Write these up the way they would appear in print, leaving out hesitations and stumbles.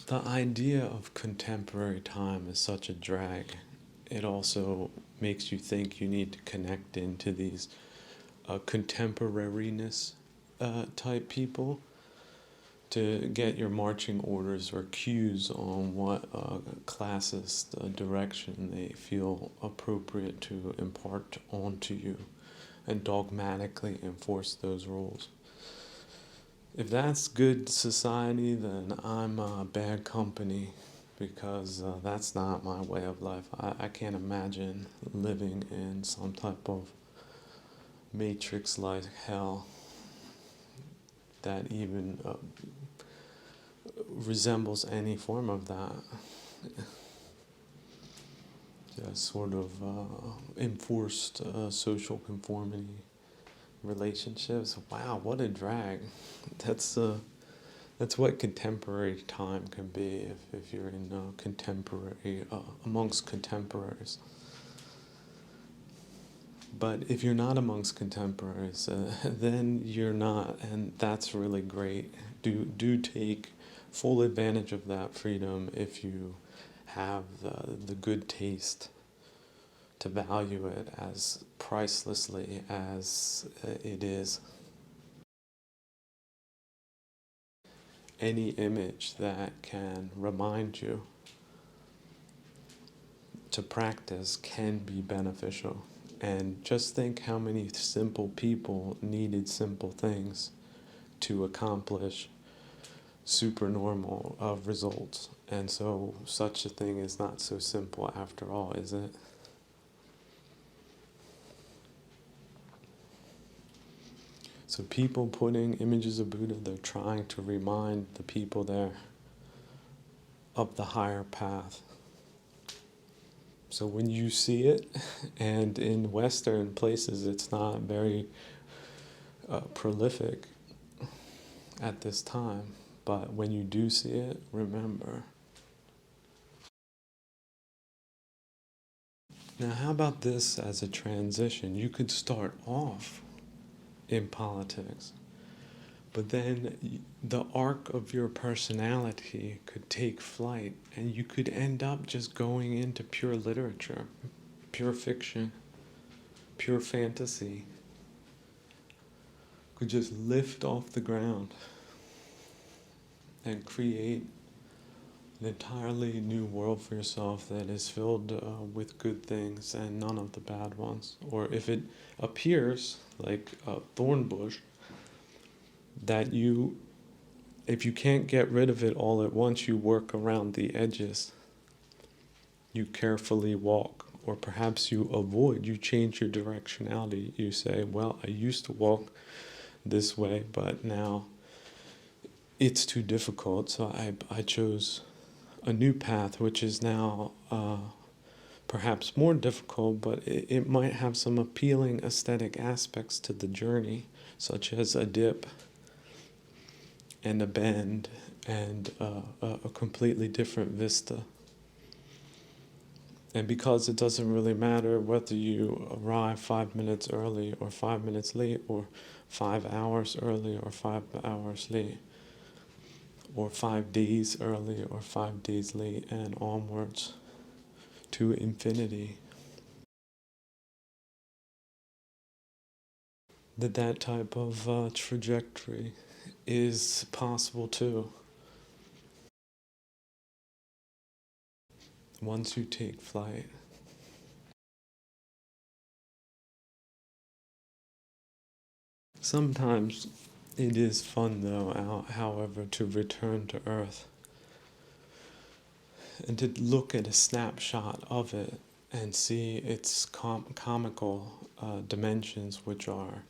The idea of contemporary time is such a drag. It also makes you think you need to connect into these contemporariness type people to get your marching orders or cues on what classist direction they feel appropriate to impart onto you and dogmatically enforce those rules. If that's good society, then I'm bad company because that's not my way of life. I can't imagine living in some type of matrix like hell that even resembles any form of that. Yeah, sort of enforced social conformity relationships. Wow, what a drag. That's that's what contemporary time can be if you're in contemporary amongst contemporaries. But if you're not amongst contemporaries, then you're not, and that's really great. Do take full advantage of that freedom if you have the good taste to value it as pricelessly as it is. Any image that can remind you to practice can be beneficial. And just think how many simple people needed simple things to accomplish supernormal results. And so such a thing is not so simple after all, is it? So people putting images of Buddha, they're trying to remind the people there of the higher path. So when you see it, and in Western places it's not very prolific at this time, but when you do see it, remember. Now how about this as a transition? You could start off in politics, but then the arc of your personality could take flight and you could end up just going into pure literature, pure fiction, pure fantasy. Could just lift off the ground and create an entirely new world for yourself that is filled with good things and none of the bad ones. Or if it appears like a thorn bush, that if you can't get rid of it all at once, you work around the edges. You carefully walk, or perhaps you avoid, you change your directionality. You say, well, I used to walk this way, but now it's too difficult, so I chose a new path, which is now perhaps more difficult, but it might have some appealing aesthetic aspects to the journey, such as a dip and a bend and a completely different vista. And because it doesn't really matter whether you arrive 5 minutes early or 5 minutes late, or 5 hours early or 5 hours late, or 5 days early or 5 days late, and onwards to infinity, that type of trajectory is possible too. Once you take flight. Sometimes it is fun though, however, to return to Earth and to look at a snapshot of it and see its comical dimensions, which are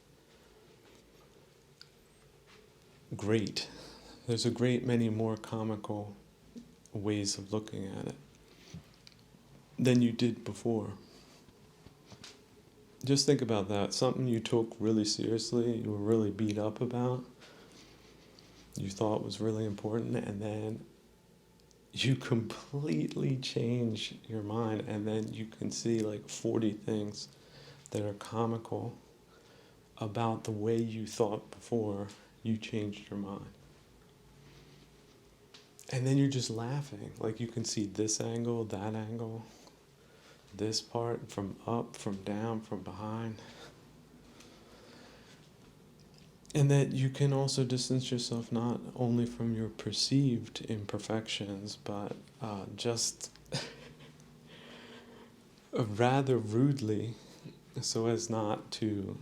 great. There's a great many more comical ways of looking at it than you did before. Just think about that. Something you took really seriously, you were really beat up about, you thought was really important, and then you completely change your mind, and then you can see like 40 things that are comical about the way you thought before you changed your mind. And then you're just laughing. Like you can see this angle, that angle, this part from up, from down, from behind. And that you can also distance yourself not only from your perceived imperfections, but just rather rudely, so as not to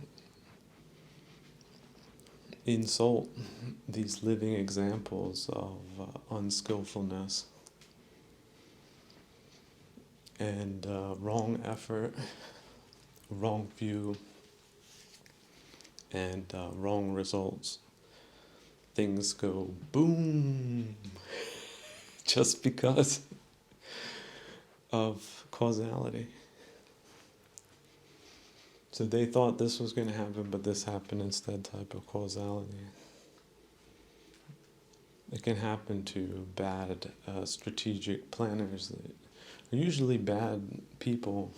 insult these living examples of unskillfulness and wrong effort, wrong view, and wrong results. Things go boom just because of causality. So they thought this was going to happen, but this happened instead type of causality. It can happen to bad strategic planners that are usually bad people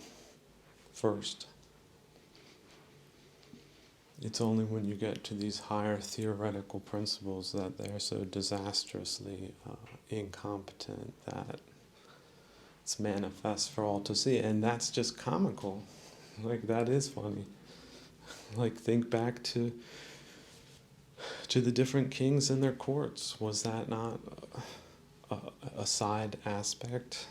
first. It's only when you get to these higher theoretical principles that they're so disastrously incompetent that it's manifest for all to see. And that's just comical. Like, that is funny. Like, think back to the different kings in their courts. Was that not a side aspect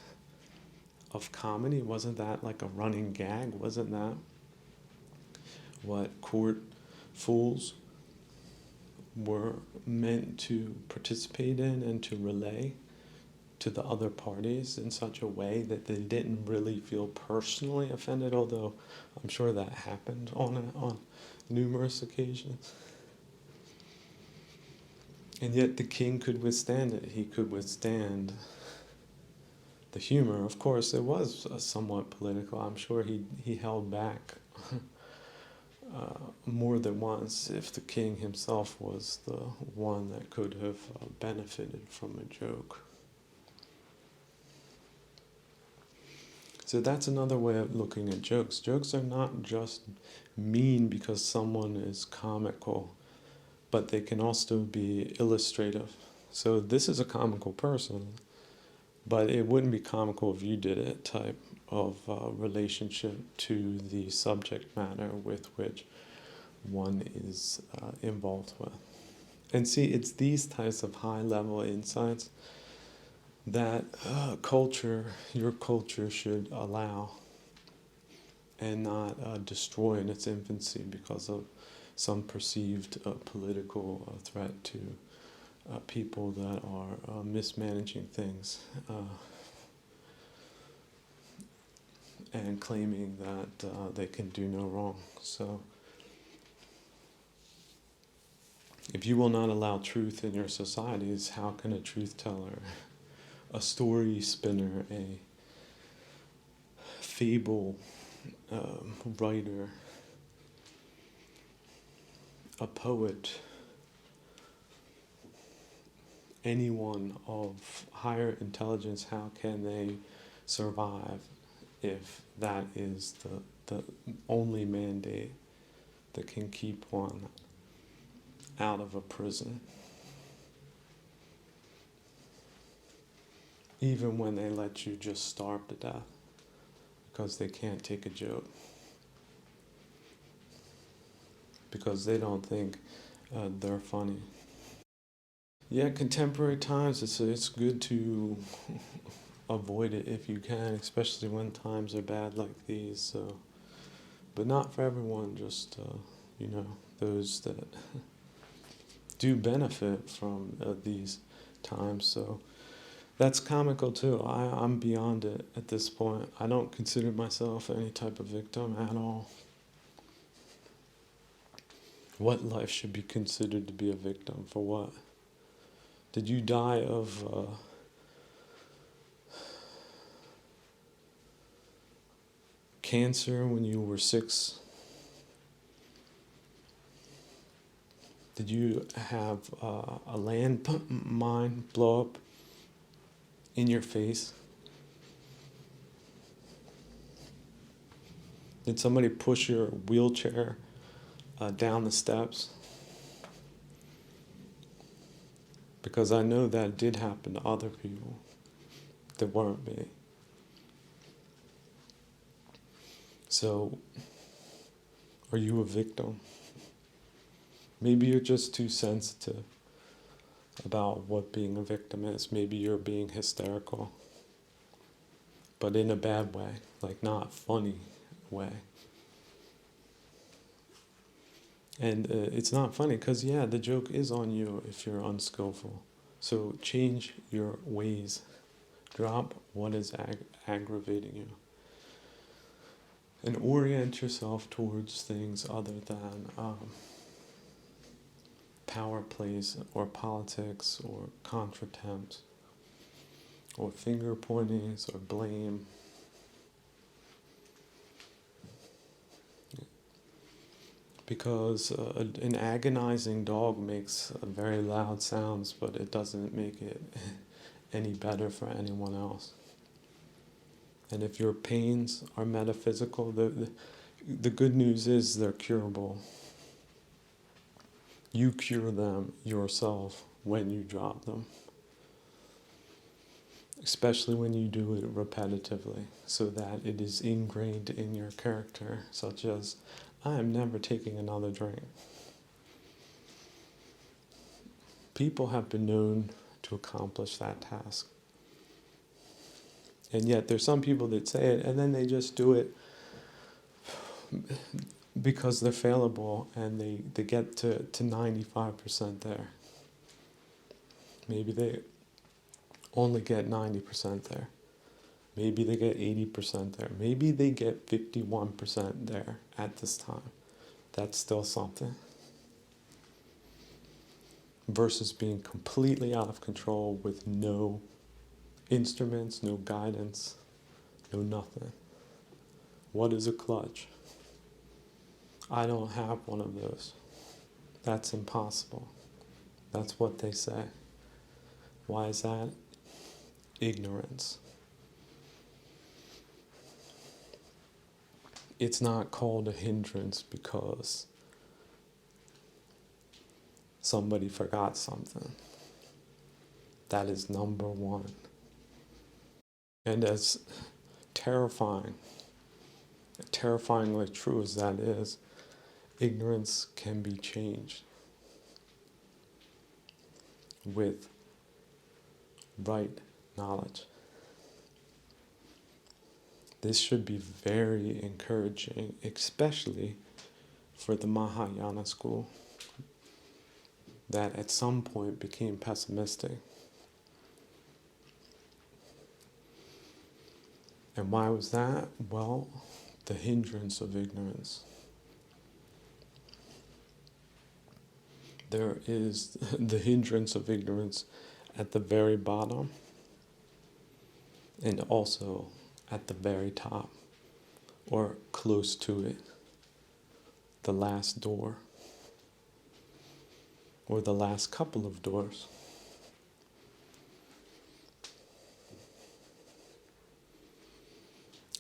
of comedy? Wasn't that like a running gag? Wasn't that what court fools were meant to participate in and to relay to the other parties in such a way that they didn't really feel personally offended, although I'm sure that happened on numerous occasions. And yet the king could withstand it. He could withstand the humor. Of course, it was somewhat political. I'm sure he held back more than once if the king himself was the one that could have benefited from a joke. So that's another way of looking at jokes. Jokes are not just mean because someone is comical, but they can also be illustrative. So this is a comical person, but it wouldn't be comical if you did it type of relationship to the subject matter with which one is involved with. And see, it's these types of high-level insights that your culture should allow and not destroy in its infancy because of some perceived political threat to people that are mismanaging things and claiming that they can do no wrong. So if you will not allow truth in your societies, how can a truth teller, a story spinner, a fable writer, a poet, anyone of higher intelligence, how can they survive if that is the only mandate that can keep one out of a prison? Even when they let you just starve to death because they can't take a joke. Because they don't think they're funny. Yeah, contemporary times, it's good to avoid it if you can, especially when times are bad like these. So, but not for everyone, just, those that do benefit from these times. So that's comical too. I'm beyond it at this point. I don't consider myself any type of victim at all. What life should be considered to be a victim? For what? Did you die of cancer when you were 6? Did you have a landmine blow up in your face? Did somebody push your wheelchair down the steps Because I know that did happen to other people that weren't me. So, are you a victim? Maybe you're just too sensitive about what being a victim is. Maybe you're being hysterical, but in a bad way, like not funny way. And it's not funny because, yeah, the joke is on you if you're unskillful. So change your ways. Drop what is aggravating you. And orient yourself towards things other than power plays or politics or contretemps or finger pointings or blame. Because an agonizing dog makes very loud sounds, but it doesn't make it any better for anyone else. And if your pains are metaphysical, the good news is they're curable. You cure them yourself when you drop them. Especially when you do it repetitively, so that it is ingrained in your character, such as, I am never taking another drink. People have been known to accomplish that task. And yet there's some people that say it and then they just do it because they're fallible and they get to 95% there. Maybe they only get 90% there. Maybe they get 80% there. Maybe they get 51% there at this time. That's still something. Versus being completely out of control with no instruments, no guidance, no nothing. What is a clutch? I don't have one of those. That's impossible. That's what they say. Why is that? Ignorance. It's not called a hindrance because somebody forgot something. That is number one. And as terrifyingly true as that is, ignorance can be changed with right knowledge. This should be very encouraging, especially for the Mahayana school that at some point became pessimistic. And why was that? Well, the hindrance of ignorance. There is the hindrance of ignorance at the very bottom and also at the very top or close to it, the last door or the last couple of doors.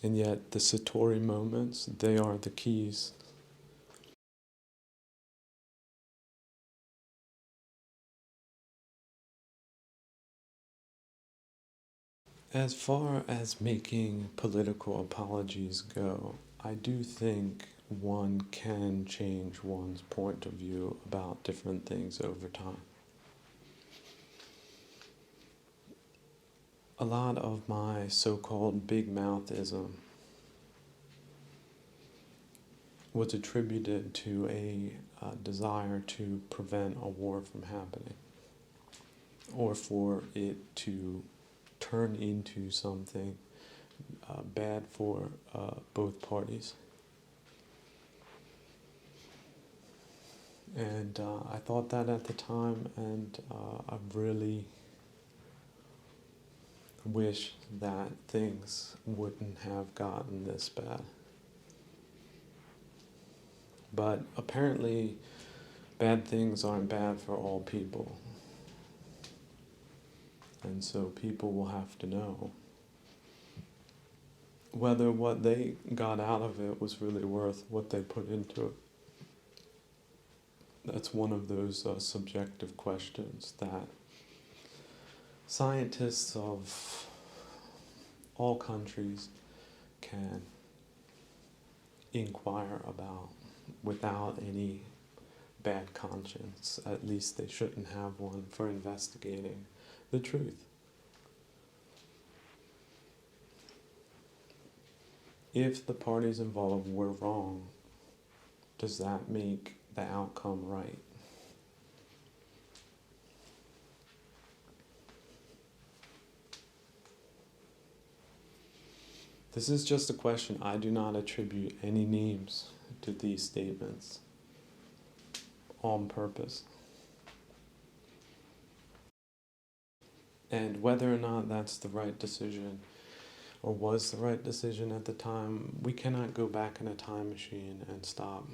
And yet the Satori moments, they are the keys. As far as making political apologies go, I do think one can change one's point of view about different things over time. A lot of my so-called big mouthism was attributed to a desire to prevent a war from happening, or for it to turn into something bad for both parties. And I thought that at the time, and I really wish that things wouldn't have gotten this bad. But apparently, bad things aren't bad for all people. And so people will have to know whether what they got out of it was really worth what they put into it. That's one of those subjective questions that Scientists of all countries can inquire about without any bad conscience. At least they shouldn't have one for investigating the truth. If the parties involved were wrong, does that make the outcome right? This is just a question. I do not attribute any names to these statements on purpose. And whether or not that's the right decision or was the right decision at the time, we cannot go back in a time machine and stop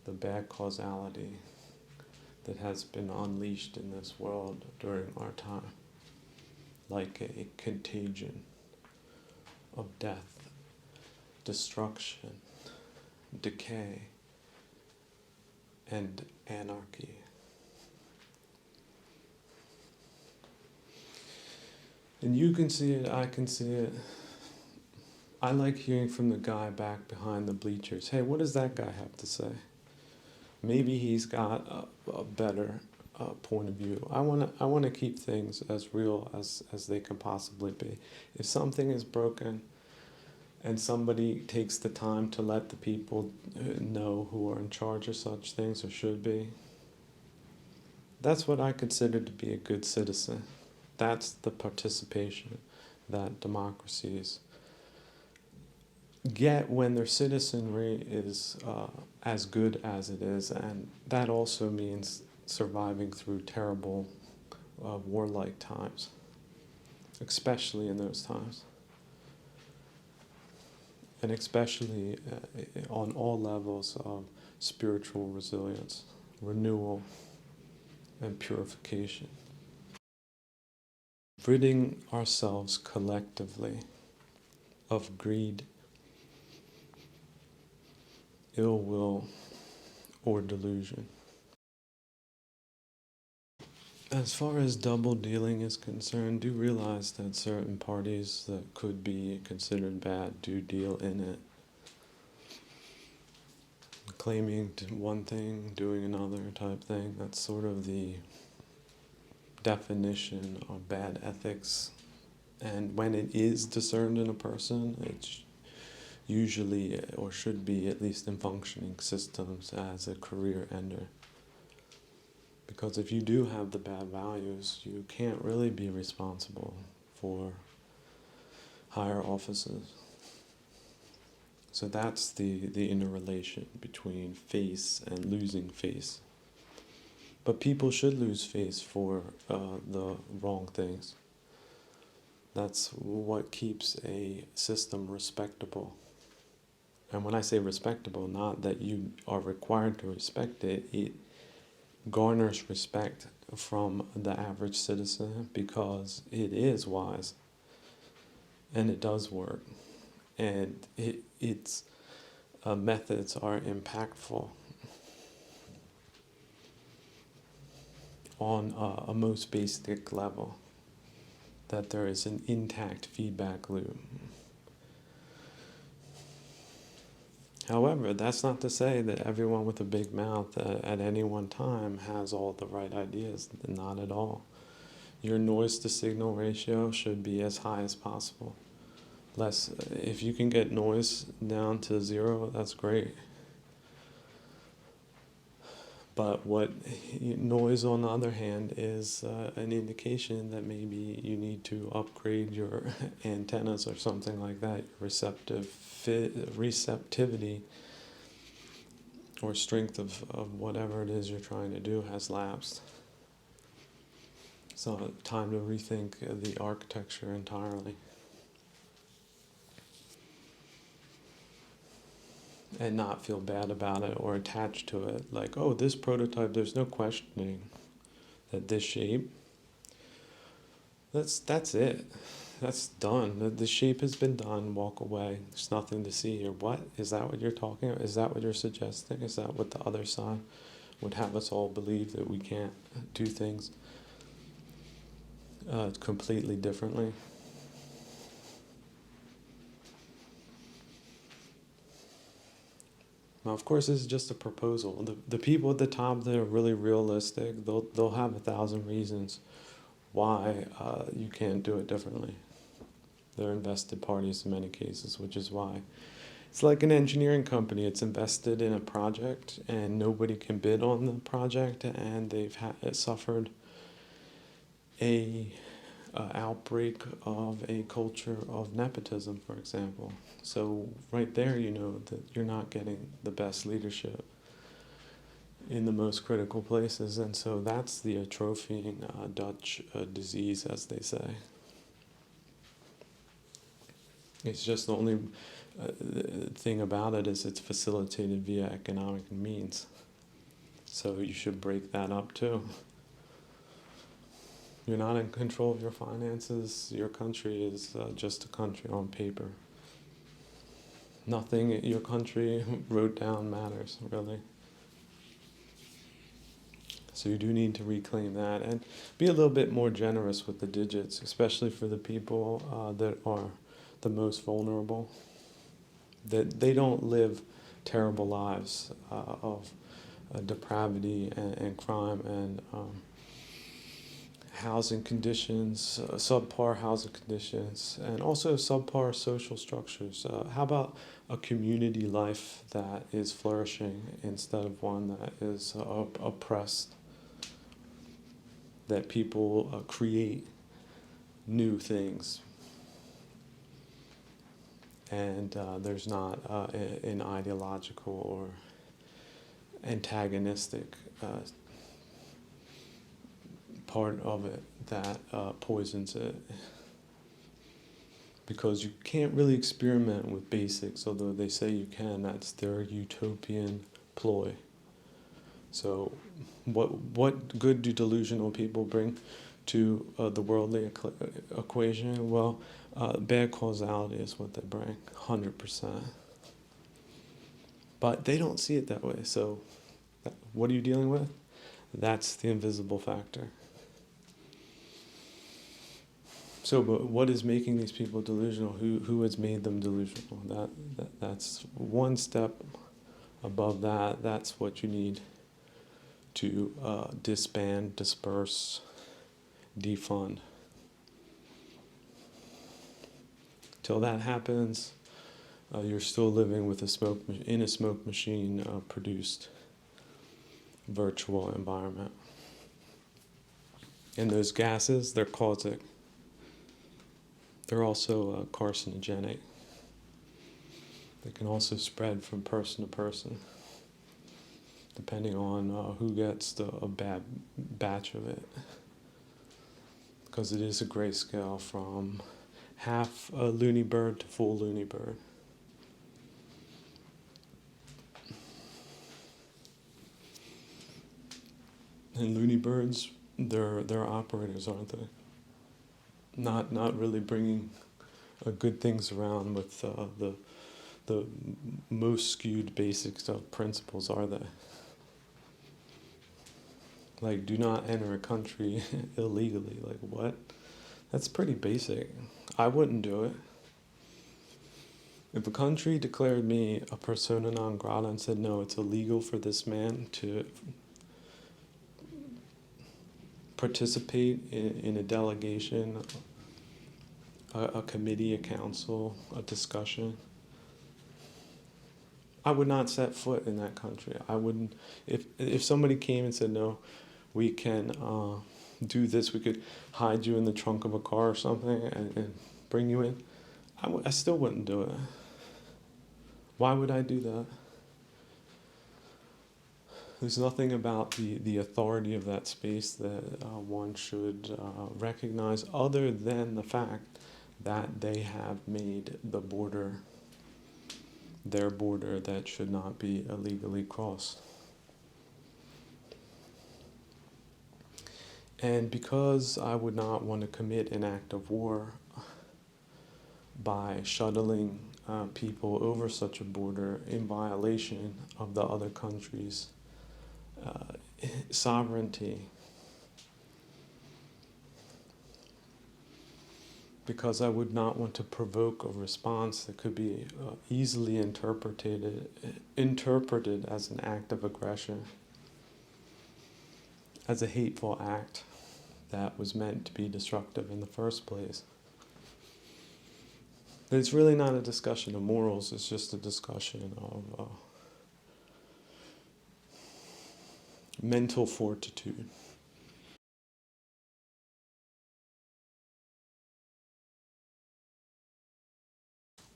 the bad causality that has been unleashed in this world during our time, like a contagion of death, destruction, decay, and anarchy. And you can see it, I can see it. I like hearing from the guy back behind the bleachers. Hey, what does that guy have to say? Maybe he's got a better point of view. I want to keep things as real as they can possibly be. If something is broken and somebody takes the time to let the people know who are in charge of such things or should be, that's what I consider to be a good citizen. That's the participation that democracies get when their citizenry is as good as it is, and that also means surviving through terrible warlike times, especially in those times, and especially on all levels of spiritual resilience, renewal, and purification. Ridding ourselves collectively of greed, ill will, or delusion. As far as double dealing is concerned, do realize that certain parties that could be considered bad do deal in it. Claiming one thing, doing another type thing, that's sort of the definition of bad ethics. And when it is discerned in a person, it's usually, or should be, at least in functioning systems, as a career ender. Because if you do have the bad values, you can't really be responsible for higher offices. So that's the interrelation between face and losing face. But people should lose face for the wrong things. That's what keeps a system respectable. And when I say respectable, not that you are required to respect it, it garners respect from the average citizen because it is wise and it does work. And its methods are impactful on a most basic level, that there is an intact feedback loop. However, that's not to say that everyone with a big mouth at any one time has all the right ideas. Not at all. Your noise to signal ratio should be as high as possible. If you can get noise down to 0, that's great. But noise, on the other hand, is an indication that maybe you need to upgrade your antennas or something like that. Receptivity or strength of whatever it is you're trying to do has lapsed. So time to rethink the architecture entirely. And not feel bad about it or attached to it. Like, oh, this prototype, there's no questioning that this shape, that's it. That's done. The shape has been done. Walk away. There's nothing to see here. What? Is that what you're talking about? Is that what you're suggesting? Is that what the other side would have us all believe, that we can't do things completely differently. Now, of course, this is just a proposal. The people at the top that are really realistic, they'll have 1,000 reasons why you can't do it differently. They're invested parties in many cases, which is why it's like an engineering company. It's invested in a project, and nobody can bid on the project, and they've suffered a outbreak of a culture of nepotism, for example. So right there, you know that you're not getting the best leadership in the most critical places, and so that's the atrophying Dutch disease, as they say. It's just the only thing about it is it's facilitated via economic means. So you should break that up too. You're not in control of your finances. Your country is just a country on paper. Nothing your country wrote down matters, really. So you do need to reclaim that and be a little bit more generous with the digits, especially for the people that are the most vulnerable. That they don't live terrible lives of depravity and crime and housing conditions, subpar housing conditions, and also subpar social structures. How about a community life that is flourishing instead of one that is oppressed? That people create new things, and there's not an ideological or antagonistic part of it that poisons it, because you can't really experiment with basics, although they say you can. That's their utopian ploy. So what good do delusional people bring to the worldly equation? Well, bad causality is what they bring, 100%. But they don't see it that way. So what are you dealing with? That's the invisible factor. So, but what is making these people delusional? Who has made them delusional? That's one step above that. That's what you need to disband, disperse, defund. Till that happens, you're still living with in a smoke machine produced virtual environment. And those gases, they're caustic. They're also carcinogenic. They can also spread from person to person, depending on who gets a bad batch of it. Because it is a grayscale from half a loony bird to full loony bird. And loony birds, they're operators, aren't they? Not really bringing good things around with the most skewed basics of principles, are they? Like, do not enter a country illegally. Like, what? That's pretty basic. I wouldn't do it. If a country declared me a persona non grata and said, no, it's illegal for this man to participate in a delegation, a committee, a council, a discussion, I would not set foot in that country. I wouldn't. If somebody came and said, no, we can do this, we could hide you in the trunk of a car or something and bring you in, I still wouldn't do it. Why would I do that? There's nothing about the authority of that space that one should recognize, other than the fact that they have made the border their border that should not be illegally crossed. And because I would not want to commit an act of war by shuttling people over such a border in violation of the other country's sovereignty, because I would not want to provoke a response that could be easily interpreted as an act of aggression, as a hateful act that was meant to be destructive in the first place. It's really not a discussion of morals, it's just a discussion of mental fortitude.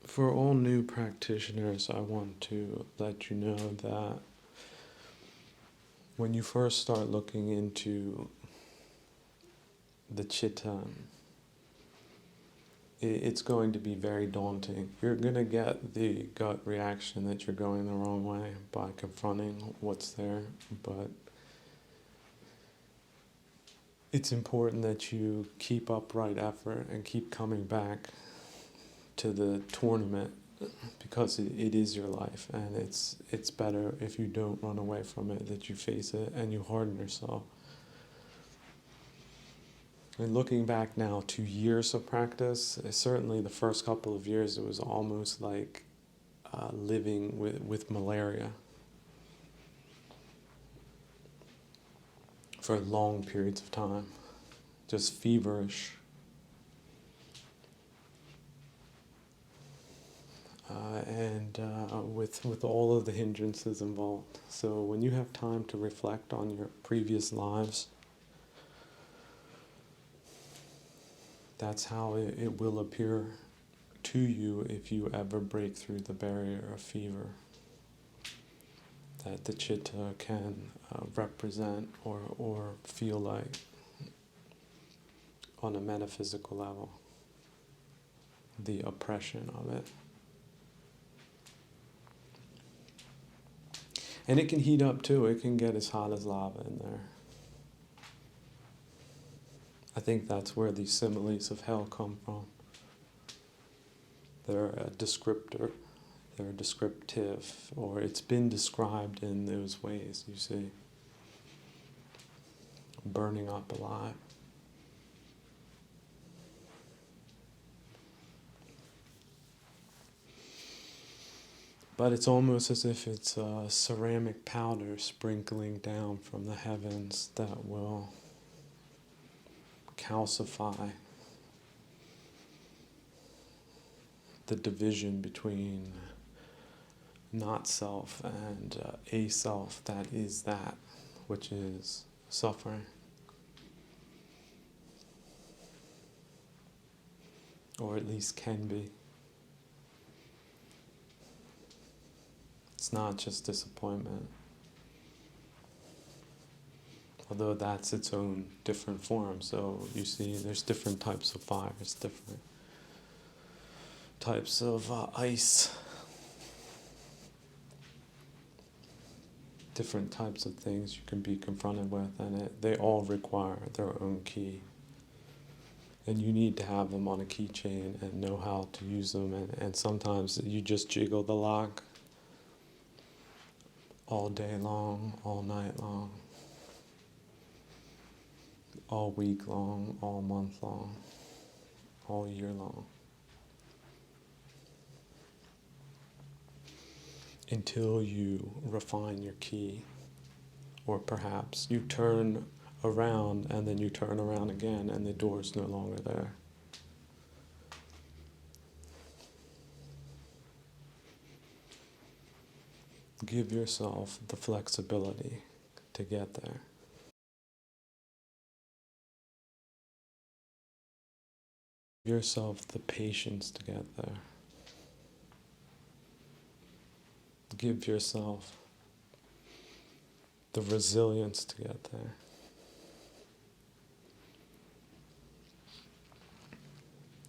For all new practitioners, I want to let you know that when you first start looking into the chitta, it's going to be very daunting. You're going to get the gut reaction that you're going the wrong way by confronting what's there, but it's important that you keep upright effort and keep coming back to the tournament, because it is your life, and it's better if you don't run away from it, that you face it and you harden yourself. And looking back now, 2 years of practice, certainly the first couple of years, it was almost like living with malaria for long periods of time, just feverish. And with all of the hindrances involved. So when you have time to reflect on your previous lives, that's how it will appear to you if you ever break through the barrier of fever that the chitta can represent or feel like on a metaphysical level, the oppression of it. And it can heat up too. It can get as hot as lava in there. I think that's where these similes of hell come from. They're a descriptor, they're descriptive, or it's been described in those ways, you see. Burning up alive. But it's almost as if it's a ceramic powder sprinkling down from the heavens that will calcify the division between not self and a self that is that which is suffering. Or at least can be. It's not just disappointment, although that's its own different form. So you see, there's different types of fires, different types of ice, different types of things you can be confronted with, and they all require their own key. And you need to have them on a keychain and know how to use them, and sometimes you just jiggle the lock all day long, all night long, all week long, all month long, all year long, until you refine your key, or perhaps you turn around and then you turn around again and the door's no longer there. Give yourself the flexibility to get there. Give yourself the patience to get there. Give yourself the resilience to get there.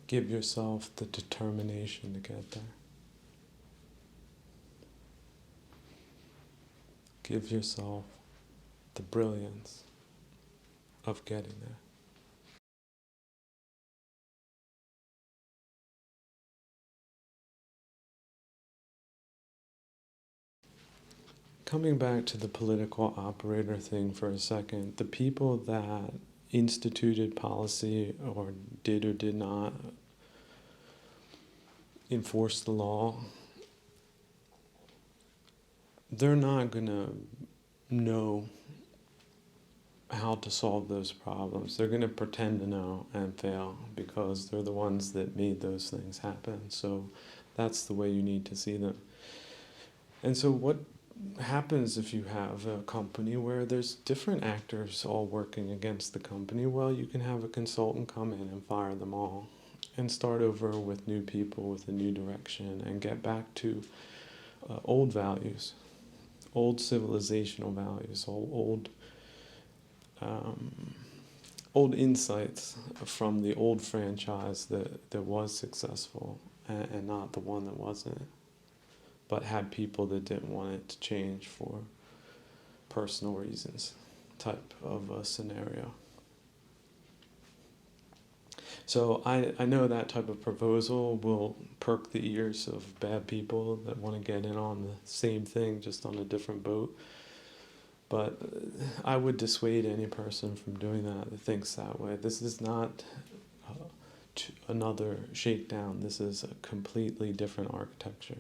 Give yourself the determination to get there. Give yourself the brilliance of getting there. Coming back to the political operator thing for a second, the people that instituted policy or did not enforce the law, they're not going to know how to solve those problems. They're going to pretend to know and fail because they're the ones that made those things happen. So that's the way you need to see them. And so what happens if you have a company where there's different actors all working against the company? Well, you can have a consultant come in and fire them all and start over with new people with a new direction and get back to old values, old civilizational values, old insights from the old franchise that was successful and not the one that wasn't, but had people that didn't want it to change for personal reasons type of a scenario. So I know that type of proposal will perk the ears of bad people that want to get in on the same thing, just on a different boat. But I would dissuade any person from doing that thinks that way. This is not another shakedown. This is a completely different architecture.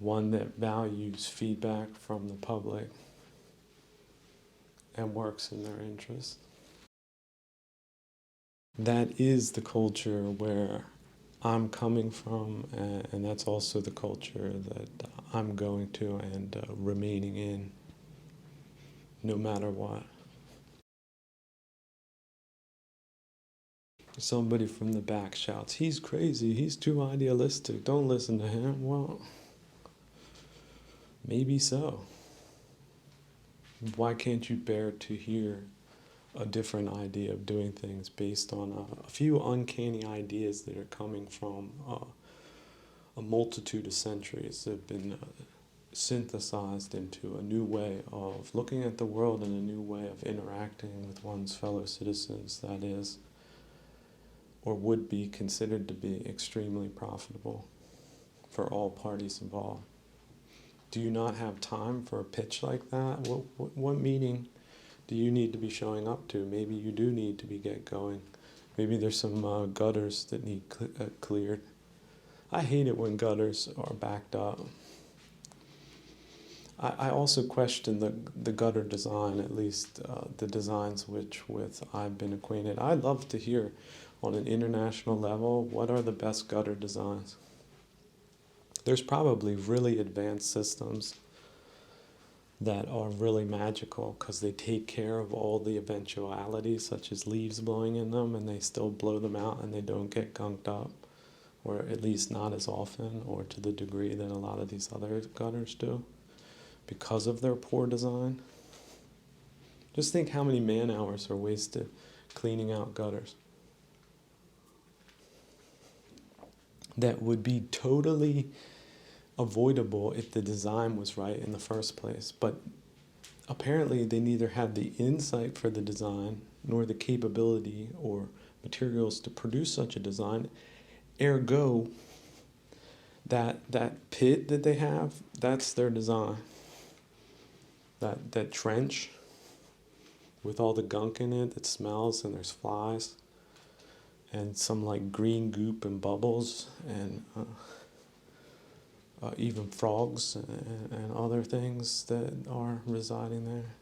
One that values feedback from the public and works in their interest. That is the culture where I'm coming from, and that's also the culture that I'm going to and remaining in, no matter what. Somebody from the back shouts, "He's crazy, he's too idealistic, don't listen to him." Well, maybe so. Why can't you bear to hear a different idea of doing things based on a few uncanny ideas that are coming from a multitude of centuries that have been synthesized into a new way of looking at the world and a new way of interacting with one's fellow citizens that is, or would be considered to be, extremely profitable for all parties involved. Do you not have time for a pitch like that? What meeting do you need to be showing up to? Maybe you do need to get going. Maybe there's some gutters that need cleared. I hate it when gutters are backed up. I also question the gutter design, at least the designs with I've been acquainted. I'd love to hear on an international level, what are the best gutter designs? There's probably really advanced systems that are really magical because they take care of all the eventualities, such as leaves blowing in them, and they still blow them out and they don't get gunked up, or at least not as often or to the degree that a lot of these other gutters do because of their poor design. Just think how many man hours are wasted cleaning out gutters that would be totally avoidable if the design was right in the first place. But apparently they neither had the insight for the design nor the capability or materials to produce such a design. Ergo, that pit that they have, that's their design. That trench with all the gunk in it that smells and there's flies and some like green goop and bubbles and even frogs and other things that are residing there.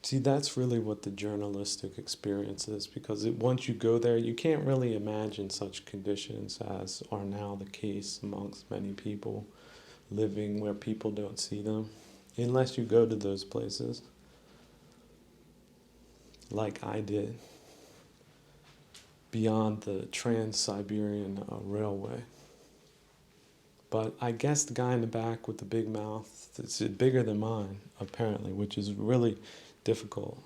See, that's really what the journalistic experience is, because once you go there, you can't really imagine such conditions as are now the case amongst many people living where people don't see them, unless you go to those places, like I did, beyond the Trans-Siberian Railway. But I guess the guy in the back with the big mouth, it's bigger than mine, apparently, which is really difficult,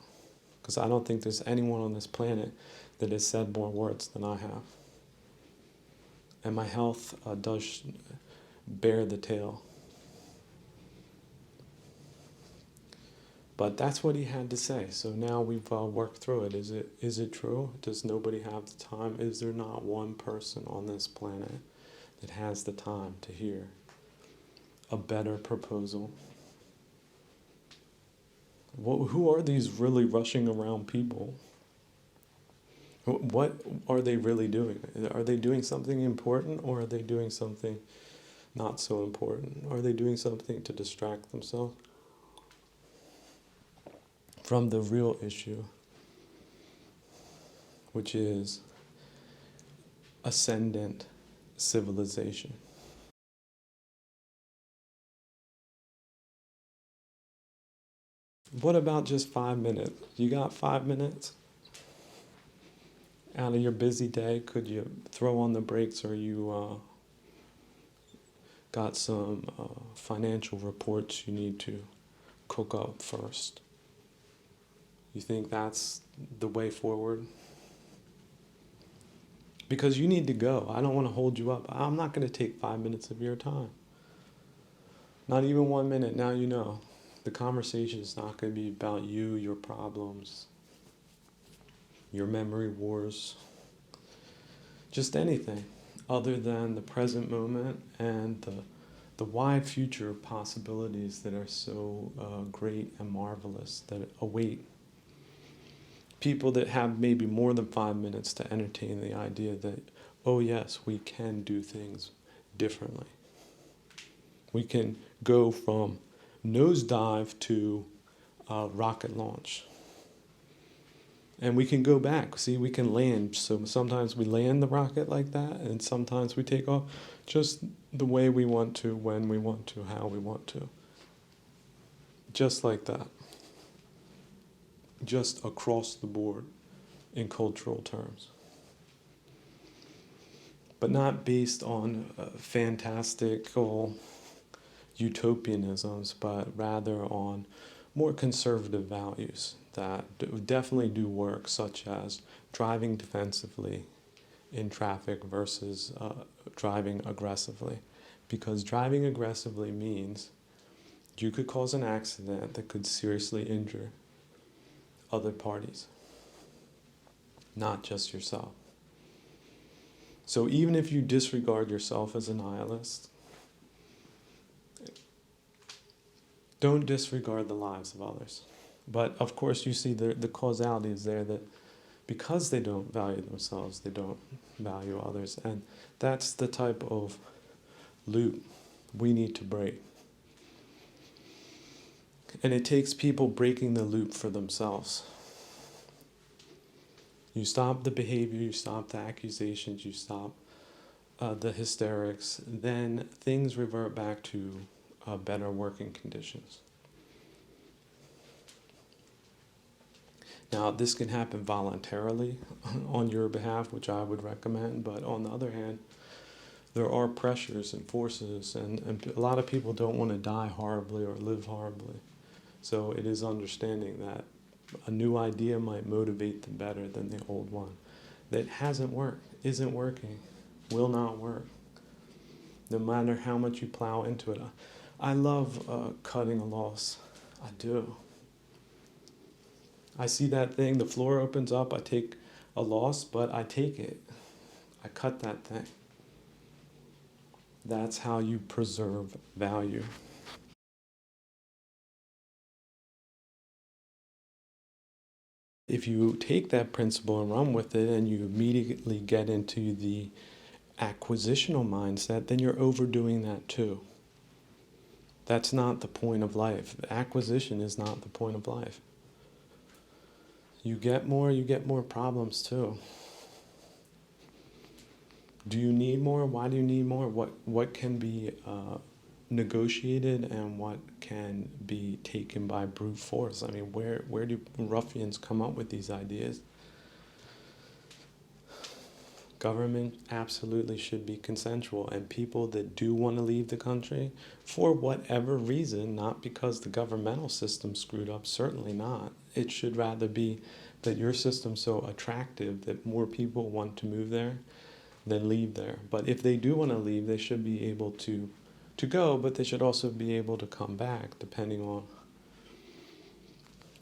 because I don't think there's anyone on this planet that has said more words than I have. And my health does bear the tale. But that's what he had to say. So now we've worked through it. Is it true? Does nobody have the time? Is there not one person on this planet that has the time to hear a better proposal? Who are these really rushing around people What are they really doing? Are they doing something important, or are they doing something not so important? Are they doing something to distract themselves from the real issue, which is ascendant civilization? What about just 5 minutes? You got 5 minutes out of your busy day? Could you throw on the brakes, or you got some financial reports you need to cook up first? You think that's the way forward? Because you need to go. I don't want to hold you up. I'm not going to take 5 minutes of your time. Not even 1 minute. Now you know. The conversation is not going to be about you, your problems, your memory wars, just anything other than the present moment and the wide future possibilities that are so great and marvelous that await people that have maybe more than 5 minutes to entertain the idea that, oh yes, we can do things differently. We can go from nosedive to rocket launch. And we can go back. See, we can land. So sometimes we land the rocket like that, and sometimes we take off just the way we want to, when we want to, how we want to. Just like that. Just across the board in cultural terms. But not based on fantastical utopianisms, but rather on more conservative values that definitely do work, such as driving defensively in traffic versus driving aggressively. Because driving aggressively means you could cause an accident that could seriously injure other parties, not just yourself. So even if you disregard yourself as a nihilist, don't disregard the lives of others. But of course you see the causality is there, that because they don't value themselves, they don't value others. And that's the type of loop we need to break. And it takes people breaking the loop for themselves. You stop the behavior, you stop the accusations, you stop the hysterics, then things revert back to better working conditions. Now, this can happen voluntarily on your behalf, which I would recommend, but on the other hand, there are pressures and forces, and a lot of people don't want to die horribly or live horribly. So it is understanding that a new idea might motivate them better than the old one that hasn't worked, isn't working, will not work, no matter how much you plow into it. I love cutting a loss. I do. I see that thing, the floor opens up, I take a loss, but I take it. I cut that thing. That's how you preserve value. If you take that principle and run with it, and you immediately get into the acquisitional mindset, then you're overdoing that too. That's not the point of life. Acquisition is not the point of life. You get more problems too. Do you need more? Why do you need more? What can be negotiated and what can be taken by brute force? I mean, where do ruffians come up with these ideas? Government absolutely should be consensual, and people that do want to leave the country, for whatever reason, not because the governmental system screwed up, certainly not. It should rather be that your system's so attractive that more people want to move there than leave there. But if they do want to leave, they should be able to go, but they should also be able to come back, depending on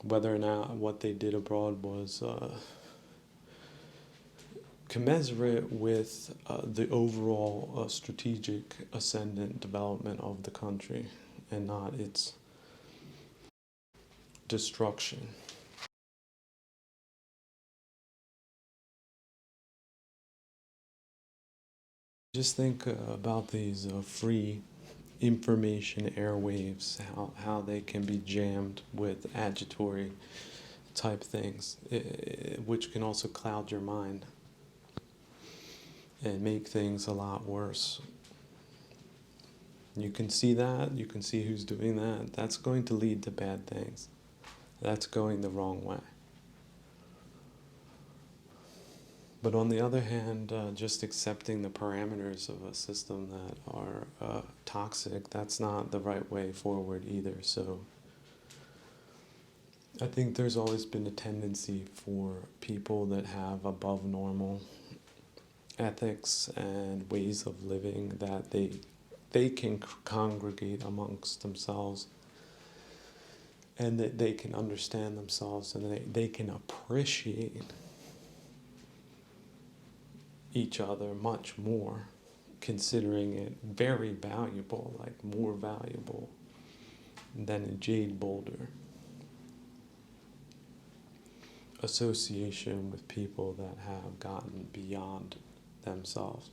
whether or not what they did abroad was commensurate with the overall strategic ascendant development of the country, and not its destruction. just think about these free information airwaves, how they can be jammed with agitatory type things, which can also cloud your mind and make things a lot worse. You can see that, you can see who's doing that. That's going to lead to bad things. That's going the wrong way. But on the other hand, just accepting the parameters of a system that are toxic, that's not the right way forward either. So I think there's always been a tendency for people that have above normal ethics and ways of living that they can congregate amongst themselves, and that they can understand themselves, and they can appreciate each other much more, considering it very valuable, like more valuable than a jade boulder. Association with people that have gotten beyond themselves.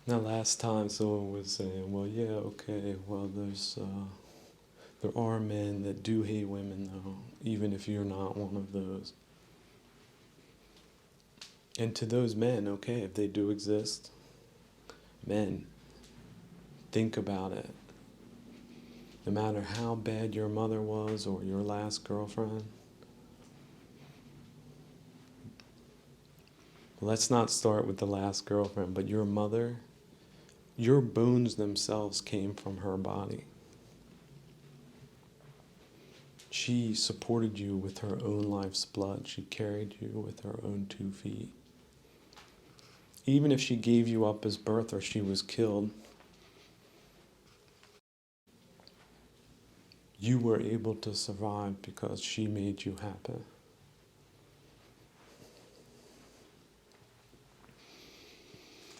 Now, last time someone was saying, well, yeah, okay, well, there are men that do hate women, though, even if you're not one of those. And to those men, okay, if they do exist, men, think about it. No matter how bad your mother was or your last girlfriend, let's not start with the last girlfriend, but your mother, your bones themselves came from her body. She supported you with her own life's blood. She carried you with her own 2 feet. Even if she gave you up as birth or she was killed, you were able to survive because she made you happy.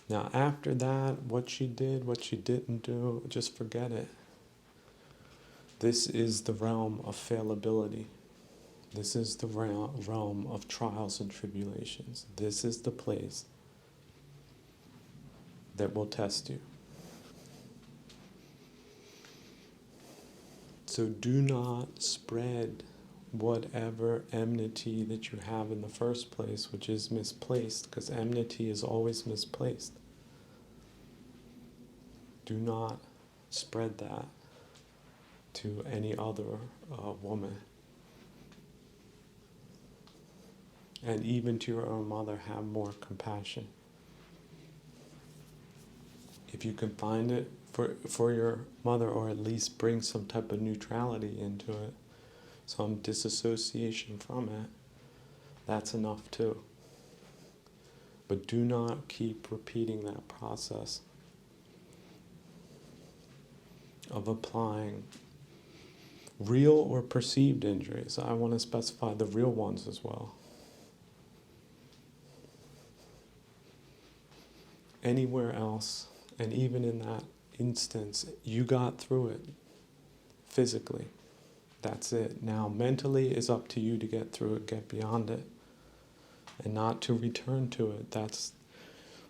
Now, after that, what she did, what she didn't do, just forget it. This is the realm of fallibility. This is the realm of trials and tribulations. This is the place that will test you. So do not spread whatever enmity that you have in the first place, which is misplaced, because enmity is always misplaced. Do not spread that to any other woman. And even to your own mother, have more compassion. If you can find it for your mother, or at least bring some type of neutrality into it, some disassociation from it, that's enough too. But do not keep repeating that process of applying real or perceived injuries. I want to specify the real ones as well. Anywhere else, and even in that instance, you got through it physically. That's it. Now, mentally is up to you to get through it, get beyond it, and not to return to it. That's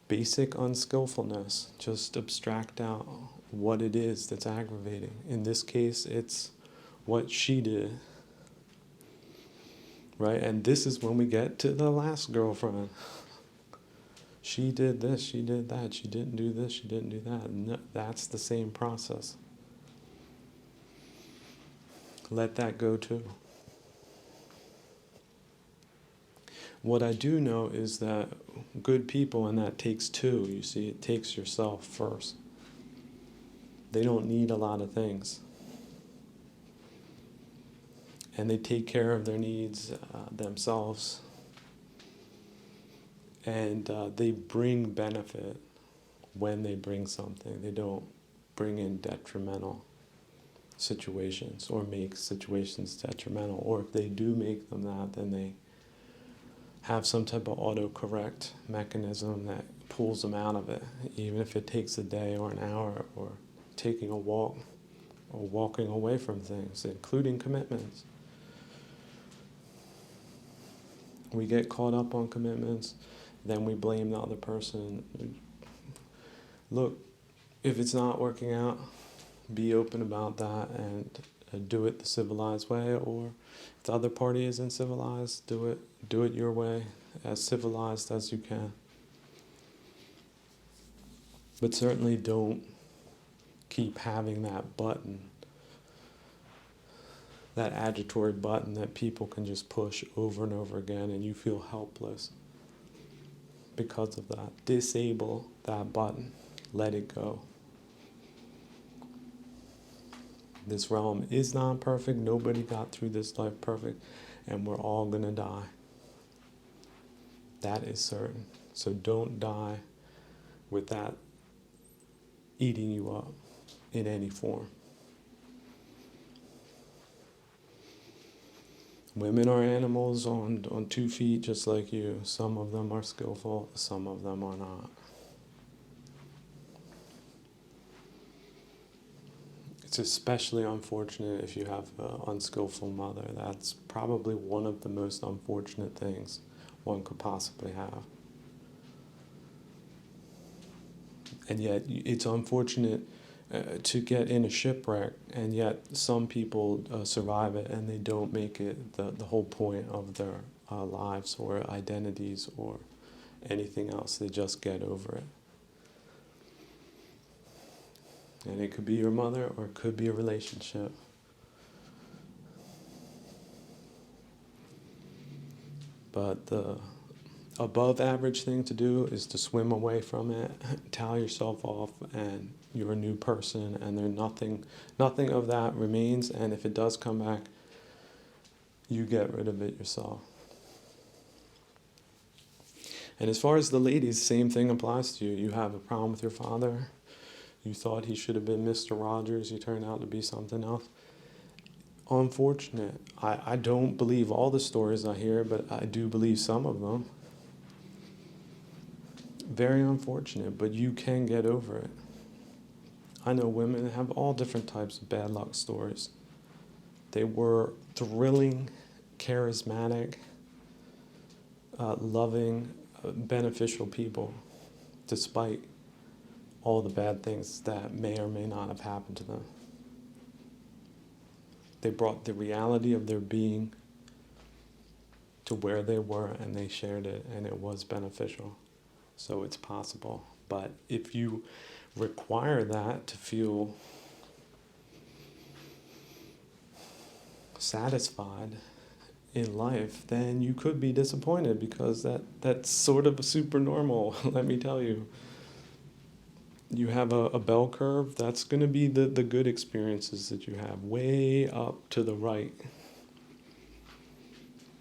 basic unskillfulness. Just abstract out what it is that's aggravating. In this case, it's what she did. Right? And this is when we get to the last girlfriend. She did this, she did that, she didn't do this, she didn't do that. No, that's the same process. Let that go too. What I do know is that good people, and that takes two, you see, it takes yourself first. They don't need a lot of things. And they take care of their needs themselves. And they bring benefit when they bring something. They don't bring in detrimental situations or make situations detrimental. Or if they do make them that, then they have some type of autocorrect mechanism that pulls them out of it, even if it takes a day or an hour or taking a walk or walking away from things, including commitments. We get caught up on commitments, then we blame the other person. Look, if it's not working out, be open about that and do it the civilized way, or if the other party isn't civilized, do it your way, as civilized as you can. But certainly don't keep having that button, that agitatory button that people can just push over and over again and you feel helpless because of that. Disable that button. Let it go. This realm is not perfect. Nobody got through this life perfect, and we're all going to die. That is certain. So don't die with that eating you up in any form. Women are animals on 2 feet just like you. Some of them are skillful, some of them are not. It's especially unfortunate if you have an unskillful mother. That's probably one of the most unfortunate things one could possibly have. And yet it's unfortunate to get in a shipwreck, and yet some people survive it and they don't make it the whole point of their lives or identities or anything else. They just get over it. And it could be your mother or it could be a relationship. But the above average thing to do is to swim away from it, towel yourself off, and you're a new person, and nothing of that remains, and if it does come back, you get rid of it yourself. And as far as the ladies, same thing applies to you. You have a problem with your father. You thought he should have been Mr. Rogers. He turned out to be something else. Unfortunate. I don't believe all the stories I hear, but I do believe some of them. Very unfortunate, but you can get over it. I know women that have all different types of bad luck stories. They were thrilling, charismatic, loving, beneficial people, despite all the bad things that may or may not have happened to them. They brought the reality of their being to where they were, and they shared it, and it was beneficial. So it's possible. But if you require that to feel satisfied in life, then you could be disappointed, because that's sort of super normal, let me tell you. You have a bell curve, that's going to be the good experiences that you have, way up to the right.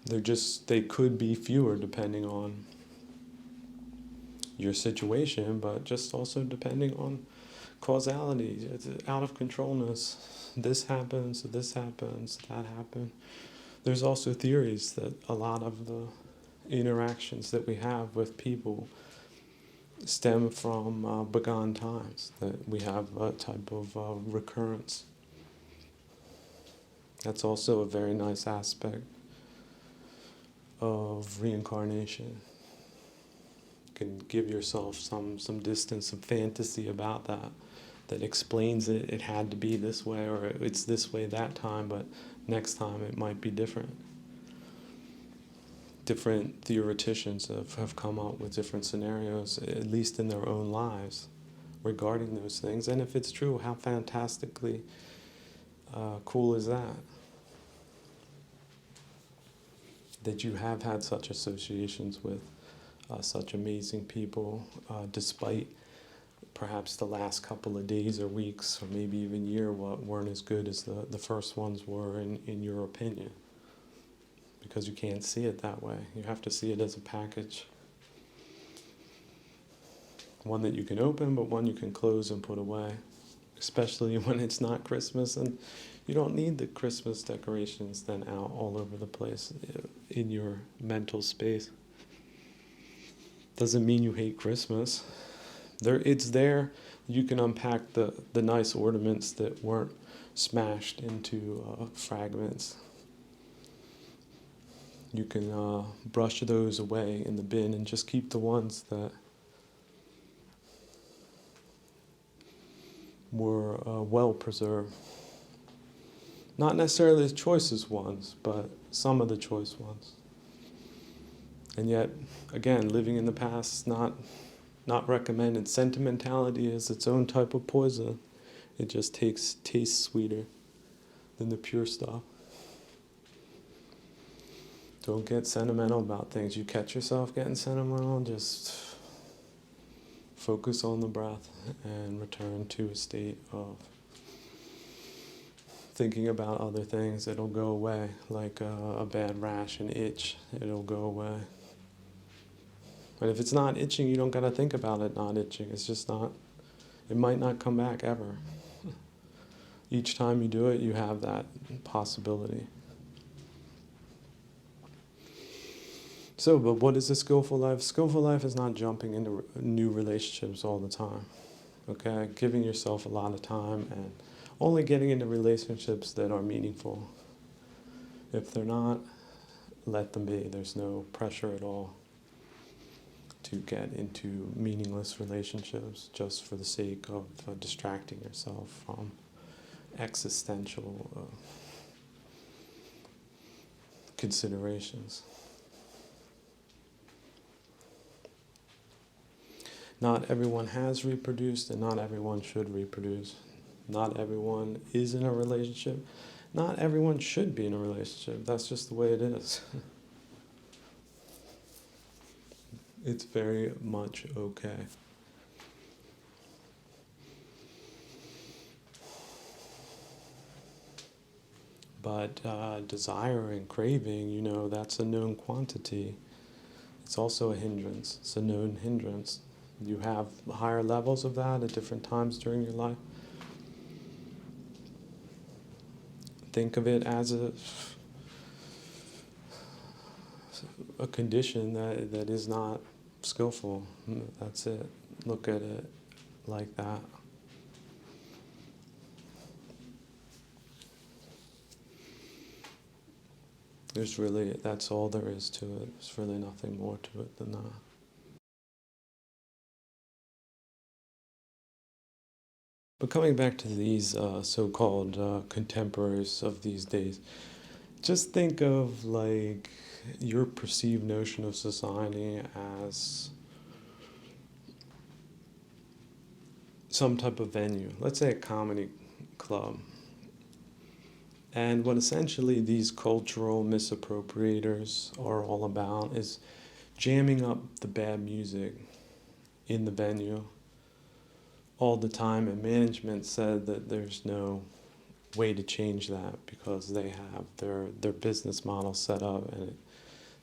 They could be fewer depending on your situation, but just also depending on causality, it's out of controlness. This happens, that happened. There's also theories that a lot of the interactions that we have with people stem from bygone times, that we have a type of recurrence. That's also a very nice aspect of reincarnation. You can give yourself some distance, some fantasy about that explains it. It had to be this way, or it's this way that time, but next time it might be different. Different theoreticians have come up with different scenarios, at least in their own lives, regarding those things. And if it's true, how fantastically cool is that? That you have had such associations with such amazing people, despite perhaps the last couple of days or weeks, or maybe even year, weren't as good as the first ones were in your opinion. Because you can't see it that way. You have to see it as a package. One that you can open, but one you can close and put away. Especially when it's not Christmas, and you don't need the Christmas decorations then out all over the place in your mental space. Doesn't mean you hate Christmas. It's there. You can unpack the nice ornaments that weren't smashed into fragments. You can brush those away in the bin and just keep the ones that were well preserved. Not necessarily the choicest ones, but some of the choice ones. And yet, again, living in the past is not recommended. Sentimentality is its own type of poison. It just tastes sweeter than the pure stuff. Don't get sentimental about things. You catch yourself getting sentimental, just focus on the breath and return to a state of thinking about other things. It'll go away, like a bad rash, an itch. It'll go away. And if it's not itching, you don't gotta think about it not itching. It's just not, it might not come back ever. Each time you do it, you have that possibility. So, but what is a skillful life? Skillful life is not jumping into new relationships all the time. Okay? Giving yourself a lot of time and only getting into relationships that are meaningful. If they're not, let them be. There's no pressure at all to get into meaningless relationships just for the sake of distracting yourself from existential considerations. Not everyone has reproduced, and not everyone should reproduce. Not everyone is in a relationship. Not everyone should be in a relationship. That's just the way it is. It's very much okay. But desire and craving, that's a known quantity. It's also a hindrance. It's a known hindrance. You have higher levels of that at different times during your life. Think of it as a condition that is not skillful. That's it. Look at it like that. That's all there is to it. There's really nothing more to it than that. But coming back to these so-called contemporaries of these days, just think of like your perceived notion of society as some type of venue. Let's say a comedy club. And what essentially these cultural misappropriators are all about is jamming up the bad music in the venue all the time, and management said that there's no way to change that because they have their business model set up, and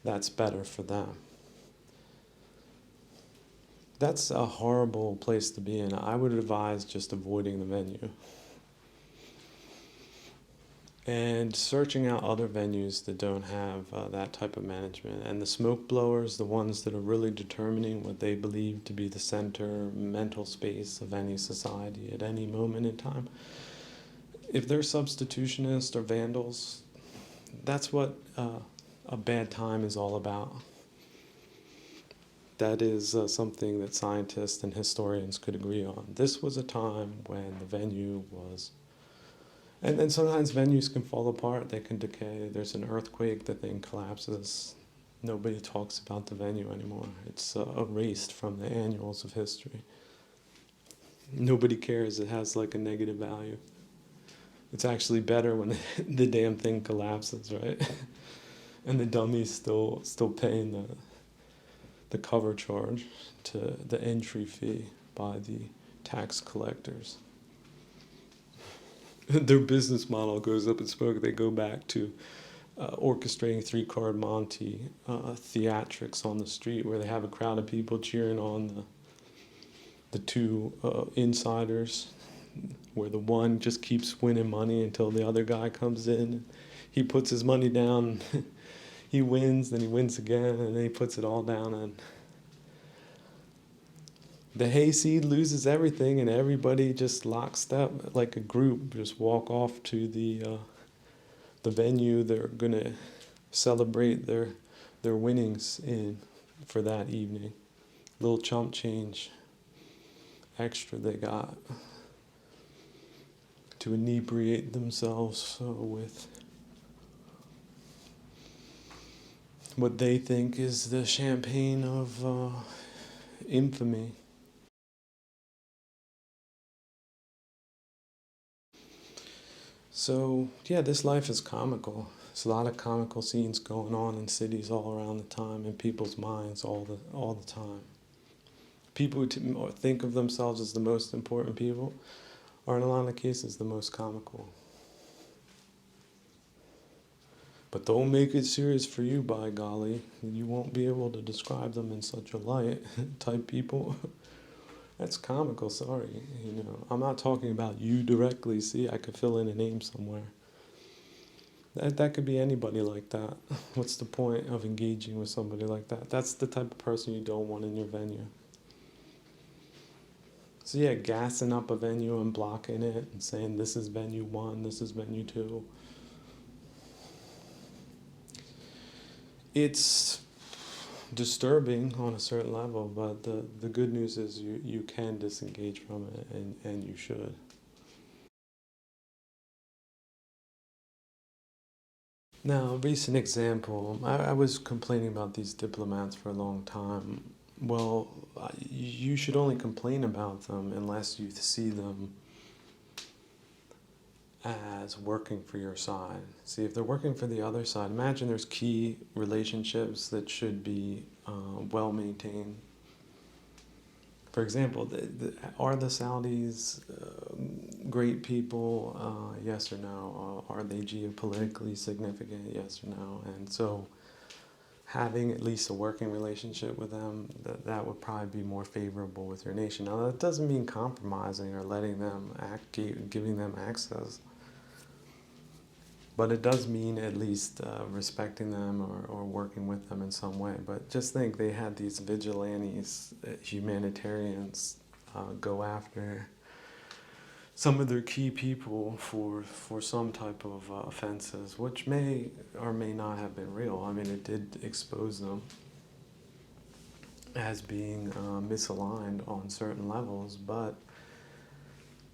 that's better for them. That's a horrible place to be in. I would advise just avoiding the venue and searching out other venues that don't have that type of management. And the smoke blowers, the ones that are really determining what they believe to be the center mental space of any society at any moment in time, if they're substitutionists or vandals, that's what a bad time is all about. That is something that scientists and historians could agree on. This was a time when the venue was... And then sometimes venues can fall apart, they can decay. There's an earthquake, the thing collapses. Nobody talks about the venue anymore. It's erased from the annuals of history. Nobody cares, it has like a negative value. It's actually better when the damn thing collapses, right? And the dummy's still paying the cover charge to the entry fee by the tax collectors. Their business model goes up in smoke. They go back to orchestrating three-card Monte theatrics on the street where they have a crowd of people cheering on the two insiders, where the one just keeps winning money until the other guy comes in. He puts his money down, he wins, then he wins again, and then he puts it all down. And the hayseed loses everything, and everybody just lockstep like a group just walk off to the venue they're gonna celebrate their winnings in for that evening. Little chump change extra they got to inebriate themselves with what they think is the champagne of infamy. So yeah, this life is comical. There's a lot of comical scenes going on in cities all around the time, in people's minds all the time. People who think of themselves as the most important people are in a lot of cases the most comical. But don't make it serious for you, by golly. You won't be able to describe them in such a light type people. That's comical, sorry. I'm not talking about you directly. See, I could fill in a name somewhere. That could be anybody like that. What's the point of engaging with somebody like that? That's the type of person you don't want in your venue. So yeah, gassing up a venue and blocking it and saying this is venue 1, this is venue 2. It's disturbing on a certain level, but the good news is you can disengage from it, and you should. Now, a recent example, I was complaining about these diplomats for a long time. Well, you should only complain about them unless you see them as working for your side. See, if they're working for the other side, imagine there's key relationships that should be well maintained. For example, are the Saudis great people? Yes or no? Are they geopolitically significant? Yes or no? And so having at least a working relationship with them, that would probably be more favorable with your nation. Now, that doesn't mean compromising or letting them giving them access. But it does mean at least respecting them or working with them in some way. But just think, they had these vigilantes, humanitarians, go after some of their key people for some type of offenses, which may or may not have been real. I mean, it did expose them as being misaligned on certain levels, but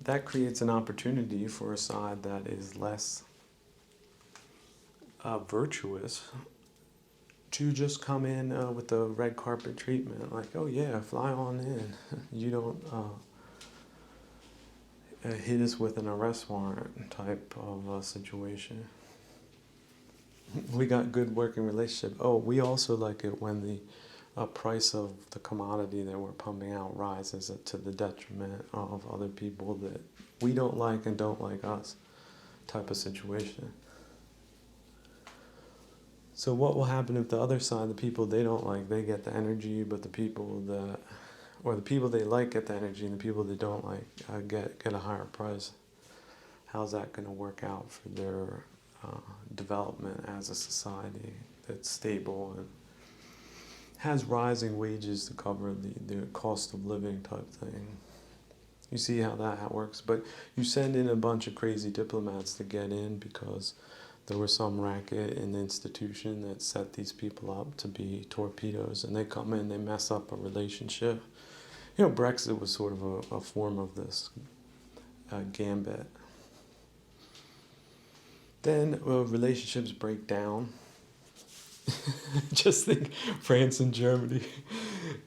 that creates an opportunity for a side that is less virtuous to just come in with the red carpet treatment, like, oh yeah, fly on in. You don't hit us with an arrest warrant type of situation. We got good working relationship. Oh, we also like it when the price of the commodity that we're pumping out rises to the detriment of other people that we don't like and don't like us, type of situation. So what will happen if the other side, the people they don't like, they get the energy, but the people they like get the energy, and the people they don't like get a higher price? How's that going to work out for their development as a society that's stable and has rising wages to cover the cost of living type thing? You see how that works? But you send in a bunch of crazy diplomats to get in because there was some racket in the institution that set these people up to be torpedoes, and they come in, they mess up a relationship. Brexit was sort of a form of this gambit. Then relationships break down. Just think France and Germany.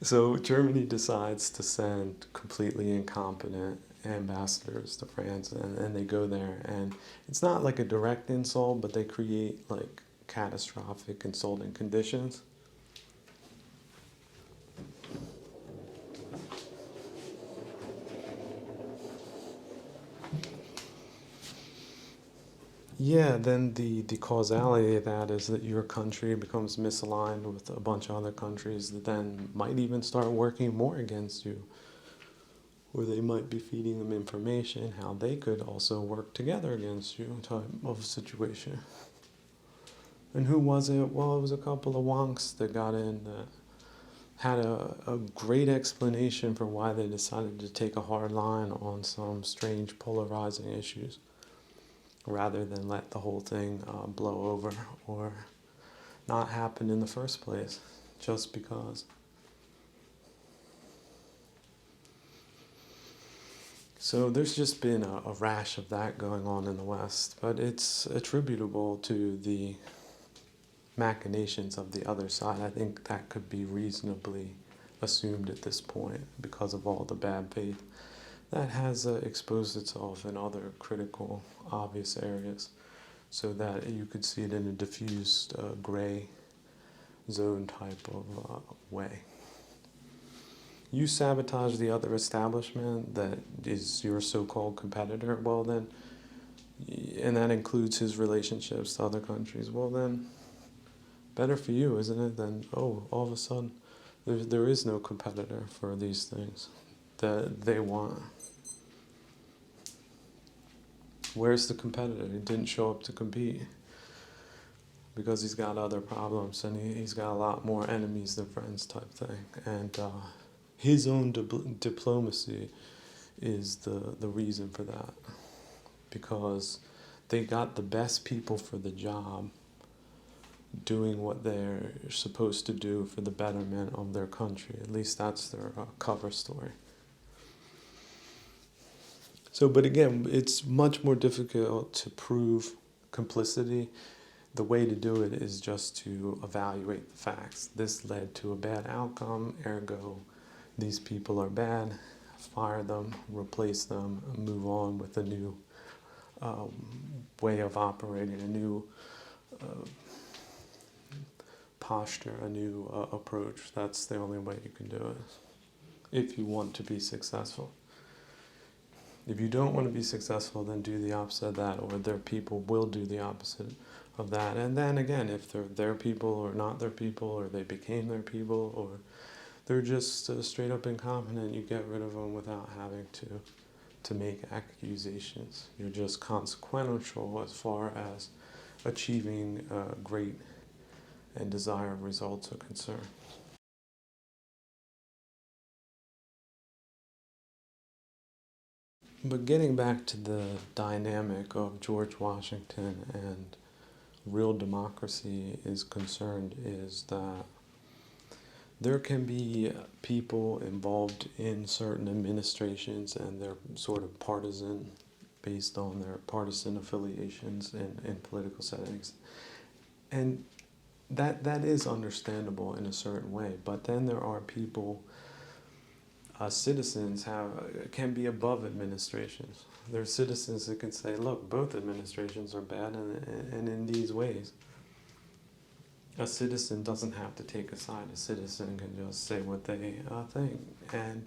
So Germany decides to send completely incompetent ambassadors to France, and they go there, and it's not like a direct insult, but they create like catastrophic insulting conditions. Yeah, then the causality of that is that your country becomes misaligned with a bunch of other countries that then might even start working more against you. Or they might be feeding them information how they could also work together against you, type of situation. And who was it? Well, it was a couple of wonks that got in that had a great explanation for why they decided to take a hard line on some strange polarizing issues rather than let the whole thing blow over or not happen in the first place just because. So there's just been a rash of that going on in the West, but it's attributable to the machinations of the other side. I think that could be reasonably assumed at this point because of all the bad faith that has exposed itself in other critical, obvious areas, so that you could see it in a diffused gray zone type of way. You sabotage the other establishment that is your so-called competitor, well then, and that includes his relationships to other countries, well then, better for you, isn't it? Then, oh, all of a sudden, there is no competitor for these things that they want. Where's the competitor? He didn't show up to compete because he's got other problems and he's got a lot more enemies than friends type thing. And his own diplomacy is the reason for that, because they got the best people for the job doing what they're supposed to do for the betterment of their country. At least that's their cover story. So, but again, it's much more difficult to prove complicity. The way to do it is just to evaluate the facts. This led to a bad outcome, ergo, these people are bad, fire them, replace them, move on with a new way of operating, a new posture, a new approach. That's the only way you can do it if you want to be successful. If you don't want to be successful, then do the opposite of that, or their people will do the opposite of that. And then again, if they're their people or not their people, or they became their people, or they're just straight up incompetent, you get rid of them without having to make accusations. You're just consequential as far as achieving great and desired results are concerned. But getting back to the dynamic of George Washington and real democracy is concerned, is that there can be people involved in certain administrations and they're sort of partisan based on their partisan affiliations in political settings. And that is understandable in a certain way. But then there are people, citizens can be above administrations. There are citizens that can say, look, both administrations are bad and in these ways. A citizen doesn't have to take a side. A citizen can just say what they think. And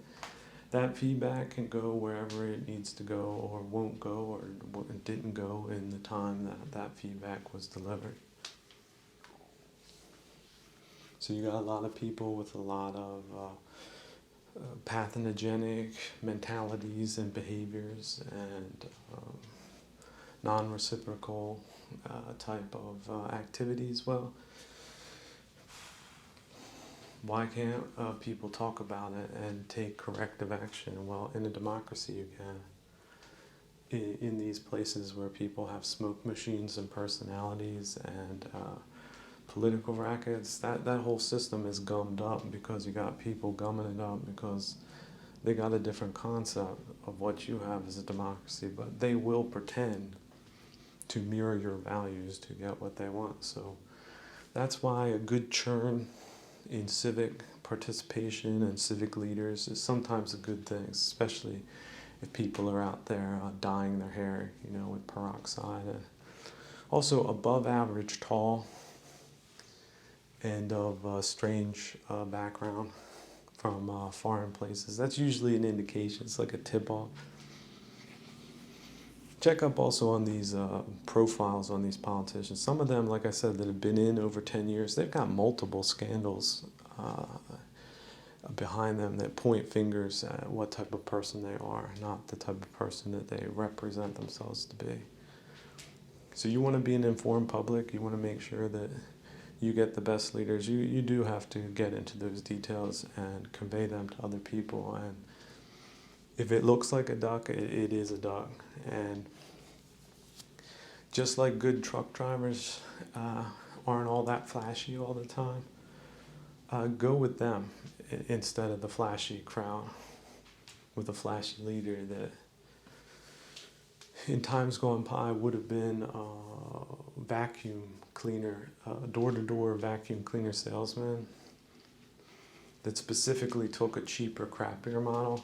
that feedback can go wherever it needs to go or won't go or didn't go in the time that feedback was delivered. So you got a lot of people with a lot of pathogenic mentalities and behaviors and non-reciprocal type of activities. Well, why can't people talk about it and take corrective action? Well, in a democracy you can. In these places where people have smoke machines and personalities and political rackets, that whole system is gummed up because you got people gumming it up because they got a different concept of what you have as a democracy, but they will pretend to mirror your values to get what they want. So that's why a good churn in civic participation and civic leaders is sometimes a good thing, especially if people are out there dyeing their hair, with peroxide. Also above average tall and of strange background from foreign places. That's usually an indication. It's like a tip-off. Check up also on these profiles on these politicians. Some of them, like I said, that have been in over 10 years, they've got multiple scandals behind them that point fingers at what type of person they are, not the type of person that they represent themselves to be. So you want to be an informed public. You want to make sure that you get the best leaders, you do have to get into those details and convey them to other people. And if it looks like a duck, it is a duck. And just like good truck drivers aren't all that flashy all the time, go with them instead of the flashy crowd with a flashy leader that in times gone by would have been a vacuum cleaner, door-to-door vacuum cleaner salesman that specifically took a cheaper, crappier model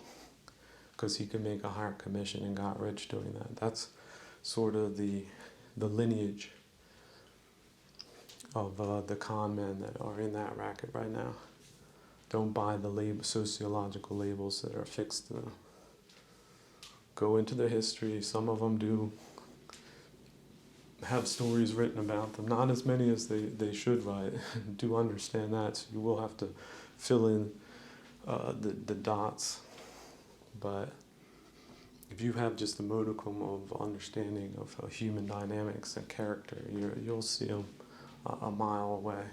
because he could make a higher commission and got rich doing that. That's sort of the lineage of the con men that are in that racket right now. Don't buy the sociological labels that are fixed. Go into their history. Some of them do have stories written about them. Not as many as they should write. Do understand that. So you will have to fill in the dots. But if you have just a modicum of understanding of human dynamics and character, you'll see them a mile away.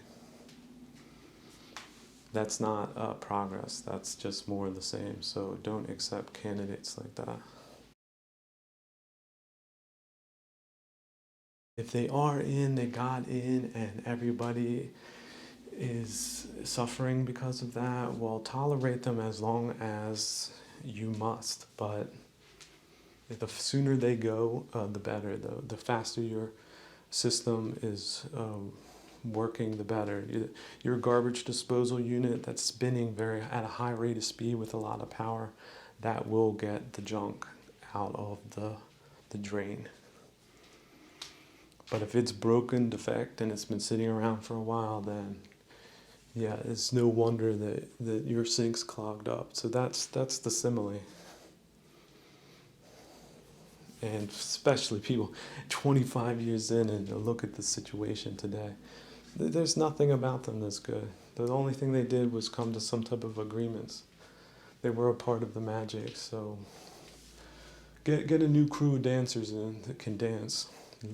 That's not progress. That's just more of the same. So don't accept candidates like that. If they are in, they got in, and everybody is suffering because of that, well, tolerate them as long as you must. But the sooner they go, the better. The faster your system is working, the better. Your garbage disposal unit that's spinning at a high rate of speed with a lot of power, that will get the junk out of the drain. But if it's broken, defect, and it's been sitting around for a while, then yeah, it's no wonder that your sink's clogged up. So that's the simile. And especially people 25 years in and look at the situation today. There's nothing about them that's good. The only thing they did was come to some type of agreements. They were a part of the magic. So get a new crew of dancers in that can dance,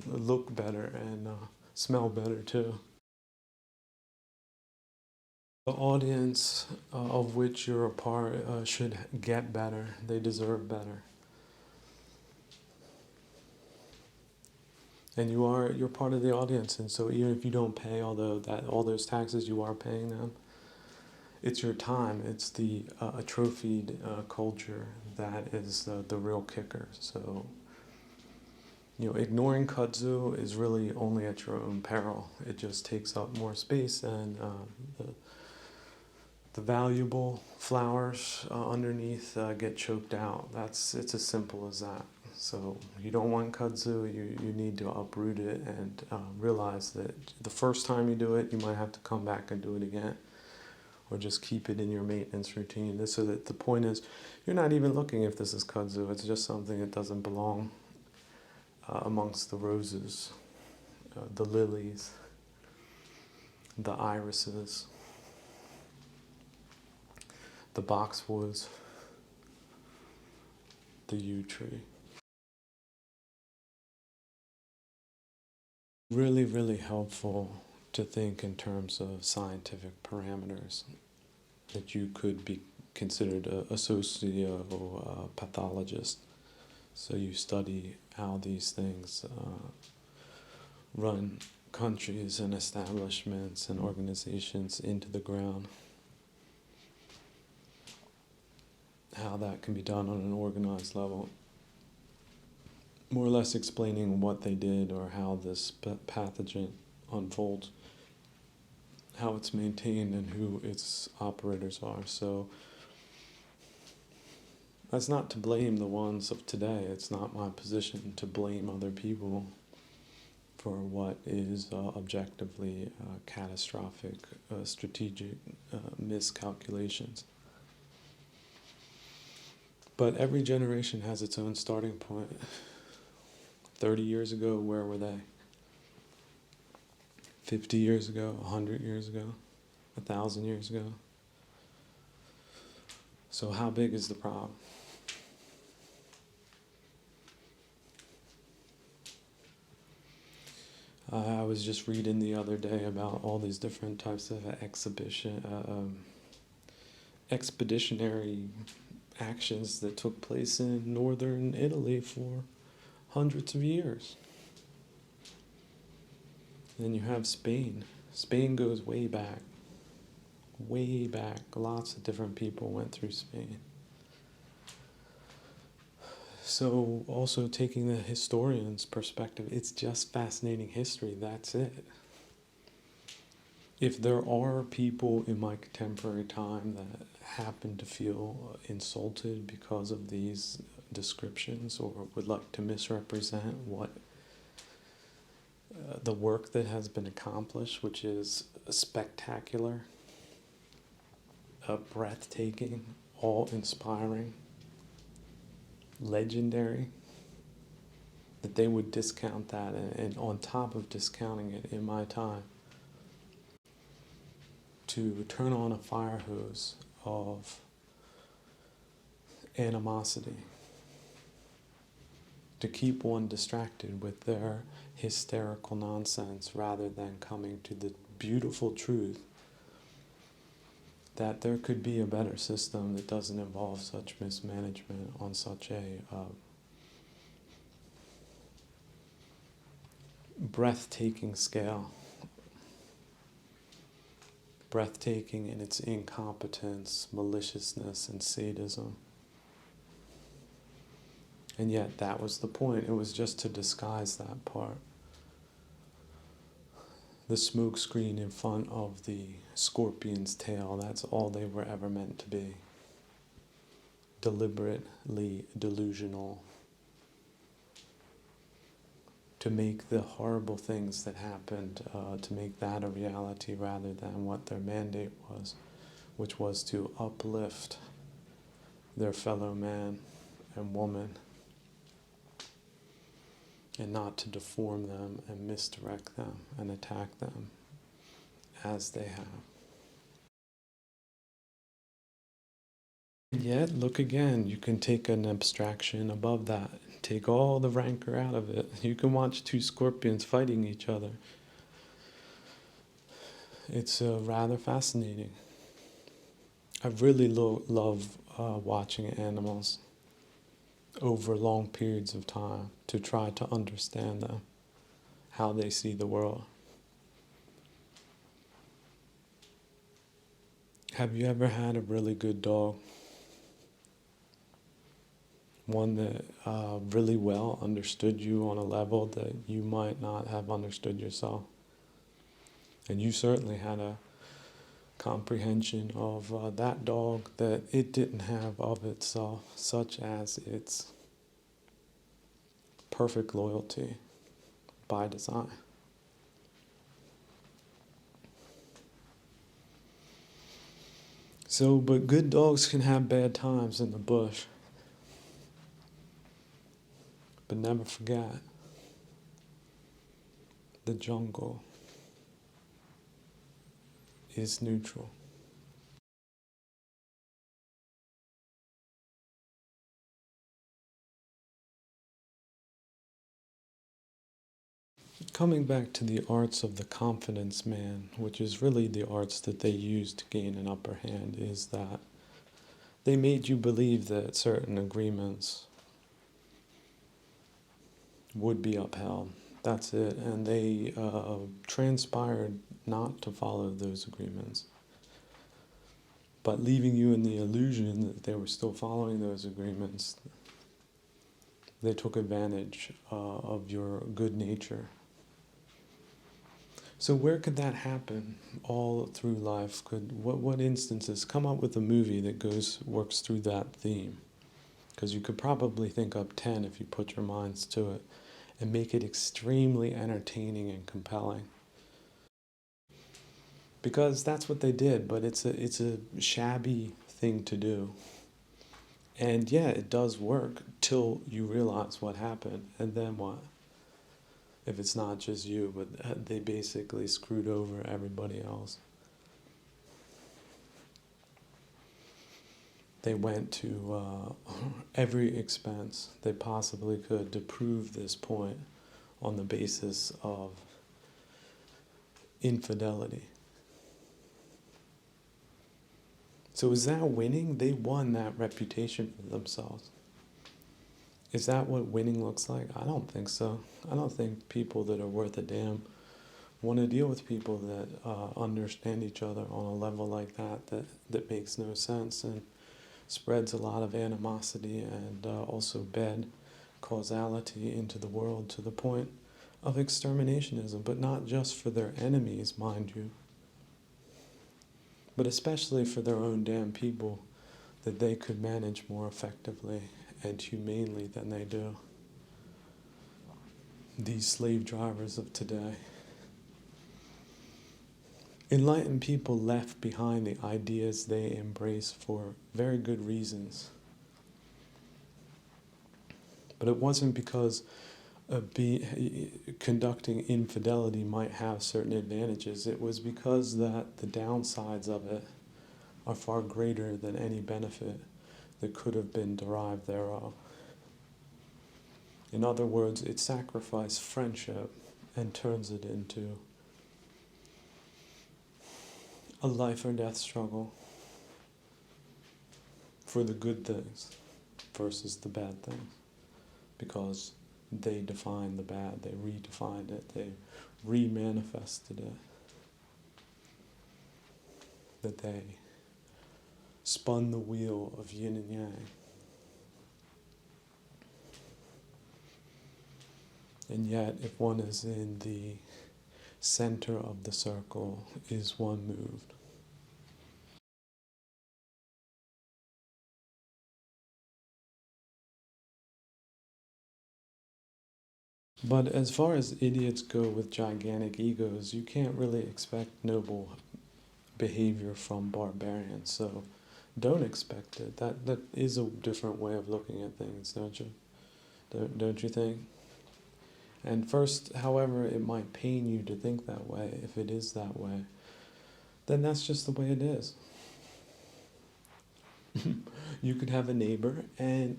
look better, and smell better too. The audience of which you're a part should get better. They deserve better. And you're part of the audience, and so even if you don't pay all those taxes, you are paying them. It's your time. It's the atrophied culture that is the real kicker. So ignoring kudzu is really only at your own peril. It just takes up more space, and the valuable flowers underneath get choked out. It's as simple as that. So you don't want kudzu, you need to uproot it and realize that the first time you do it, you might have to come back and do it again, or just keep it in your maintenance routine. So that the point is, you're not even looking if this is kudzu. It's just something that doesn't belong amongst the roses, the lilies, the irises, the boxwoods, the yew tree. Really, really helpful to think in terms of scientific parameters, that you could be considered a socio-pathologist. So you study how these things run countries and establishments and organizations into the ground. How that can be done on an organized level. More or less explaining what they did or how this pathogen unfolds, how it's maintained, and who its operators are. So that's not to blame the ones of today. It's not my position to blame other people for what is objectively catastrophic, strategic miscalculations. But every generation has its own starting point. 30 years ago, where were they? 50 years ago, 100 years ago, 1,000 years ago. So how big is the problem? I was just reading the other day about all these different types of expeditionary actions that took place in northern Italy for hundreds of years. Then you have Spain. Spain goes way back. Way back. Lots of different people went through Spain. So also taking the historian's perspective, it's just fascinating history, that's it. If there are people in my contemporary time that happen to feel insulted because of these descriptions or would like to misrepresent what the work that has been accomplished, which is spectacular, breathtaking, awe-inspiring, legendary, that they would discount that, and on top of discounting it in my time, to turn on a fire hose of animosity, to keep one distracted with their hysterical nonsense rather than coming to the beautiful truth that there could be a better system that doesn't involve such mismanagement on such a breathtaking scale. Breathtaking in its incompetence, maliciousness, and sadism. And yet that was the point. It was just to disguise that part. The smoke screen in front of the scorpion's tail, that's all they were ever meant to be. Deliberately delusional. To make the horrible things that happened, to make that a reality rather than what their mandate was, which was to uplift their fellow man and woman, and not to deform them and misdirect them and attack them as they have. And yet, look again, you can take an abstraction above that, take all the rancor out of it. You can watch two scorpions fighting each other. It's rather fascinating. I really love watching animals over long periods of time to try to understand them, how they see the world. Have you ever had a really good dog? One that really well understood you on a level that you might not have understood yourself. And you certainly had a comprehension of that dog that it didn't have of itself, such as its perfect loyalty by design. So, but good dogs can have bad times in the bush. But never forget, the jungle is neutral. Coming back to the arts of the confidence man, which is really the arts that they use to gain an upper hand, is that they made you believe that certain agreements would be upheld. That's it. And they transpired not to follow those agreements, but leaving you in the illusion that they were still following those agreements. They took advantage of your good nature. So where could that happen all through life? What instances? Come up with a movie that works through that theme. Because you could probably think up 10 if you put your minds to it, and make it extremely entertaining and compelling. Because that's what they did, but it's a shabby thing to do. And yeah, it does work till you realize what happened, and then what? If it's not just you, but they basically screwed over everybody else. They went to every expense they possibly could to prove this point on the basis of infidelity. So is that winning? They won that reputation for themselves. Is that what winning looks like? I don't think so. I don't think people that are worth a damn want to deal with people that understand each other on a level like that makes no sense and spreads a lot of animosity and also bad causality into the world to the point of exterminationism, but not just for their enemies, mind you, but especially for their own damn people that they could manage more effectively and humanely than they do. These slave drivers of today. Enlightened people left behind the ideas they embrace for very good reasons. But it wasn't because conducting infidelity might have certain advantages. It was because that the downsides of it are far greater than any benefit that could have been derived thereof. In other words, it sacrifices friendship and turns it into a life or death struggle for the good things versus the bad things, because they defined the bad, they redefined it, they remanifested it, that they spun the wheel of yin and yang. And yet, if one is in the center of the circle, is one moved? But as far as idiots go with gigantic egos, you can't really expect noble behavior from barbarians. So don't expect it. That is a different way of looking at things, don't you? Don't you think? And first, however, it might pain you to think that way, if it is that way, then that's just the way it is. You could have a neighbor and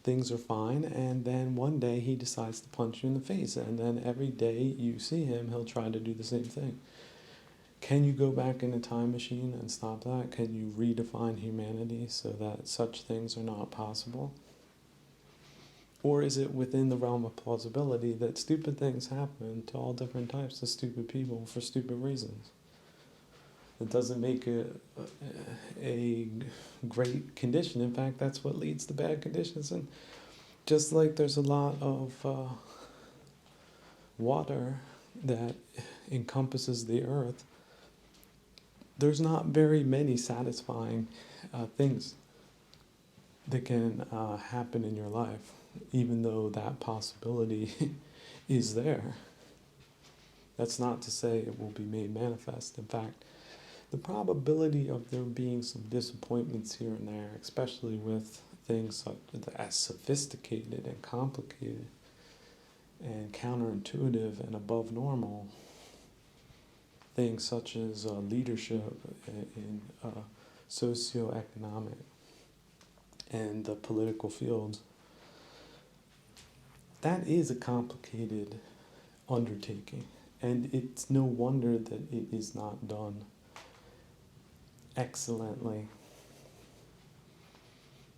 things are fine, and then one day he decides to punch you in the face, and then every day you see him, he'll try to do the same thing. Can you go back in a time machine and stop that? Can you redefine humanity so that such things are not possible? Or is it within the realm of plausibility that stupid things happen to all different types of stupid people for stupid reasons? It doesn't make it a great condition. In fact, that's what leads to bad conditions. And just like there's a lot of water that encompasses the earth, there's not very many satisfying things that can happen in your life, even though that possibility is there. That's not to say it will be made manifest. In fact, the probability of there being some disappointments here and there, especially with things as sophisticated and complicated and counterintuitive and above normal, things such as leadership in socioeconomic and the political fields, that is a complicated undertaking. And it's no wonder that it is not done excellently,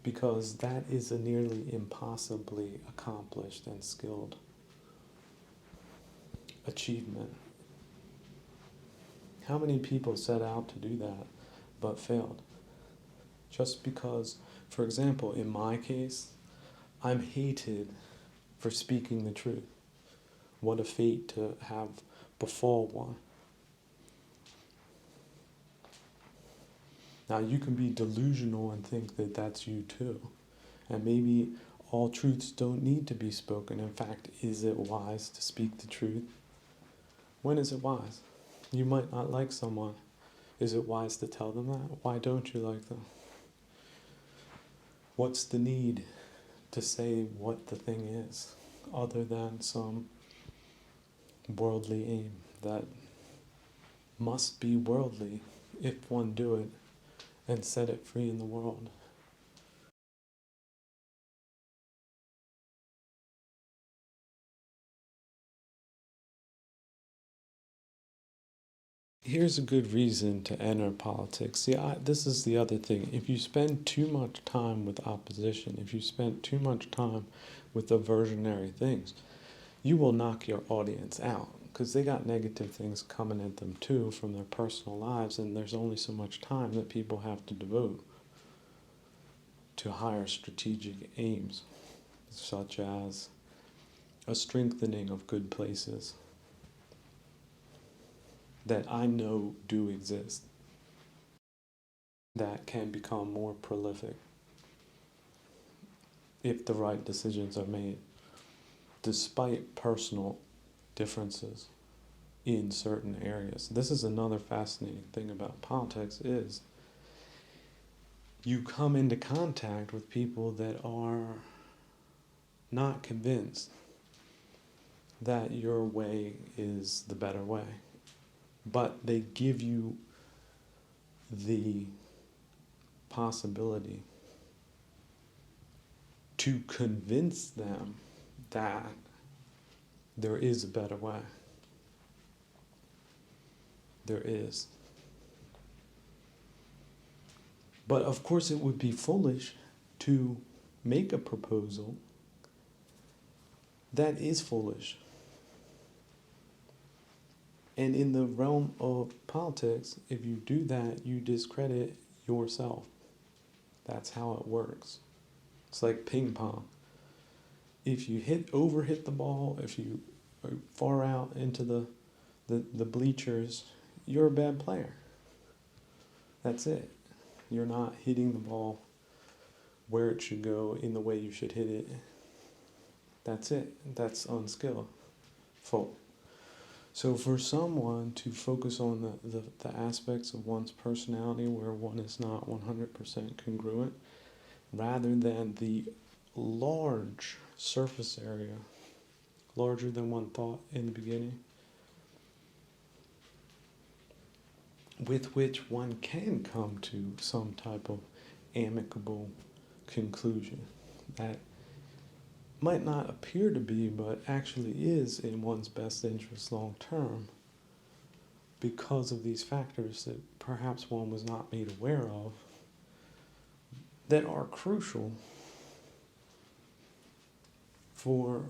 because that is a nearly impossibly accomplished and skilled achievement. How many people set out to do that but failed? Just because, for example, in my case, I'm hated for speaking the truth. What a fate to have befall one. Now, you can be delusional and think that that's you too. And maybe all truths don't need to be spoken. In fact, is it wise to speak the truth? When is it wise? You might not like someone. Is it wise to tell them that? Why don't you like them? What's the need to say what the thing is, other than some worldly aim that must be worldly if one do it and set it free in the world? here's a good reason to enter politics. See, this is the other thing. If you spend too much time with opposition, if you spend too much time with aversionary things, you will knock your audience out because they got negative things coming at them too from their personal lives, and there's only so much time that people have to devote to higher strategic aims, such as a strengthening of good places that I know do exist, that can become more prolific if the right decisions are made, despite personal differences in certain areas. This is another fascinating thing about politics is you come into contact with people that are not convinced that your way is the better way, but they give you the possibility to convince them that there is a better way. There is. But of course it would be foolish to make a proposal that is foolish. And in the realm of politics, if you do that, you discredit yourself. That's how it works. It's like ping pong. If you overhit the ball, if you are far out into the bleachers, you're a bad player. That's it. You're not hitting the ball where it should go in the way you should hit it. That's it. That's unskillful. So for someone to focus on the aspects of one's personality where one is not 100% congruent, rather than the large surface area, larger than one thought in the beginning, with which one can come to some type of amicable conclusion that might not appear to be, but actually is in one's best interest long term because of these factors that perhaps one was not made aware of that are crucial for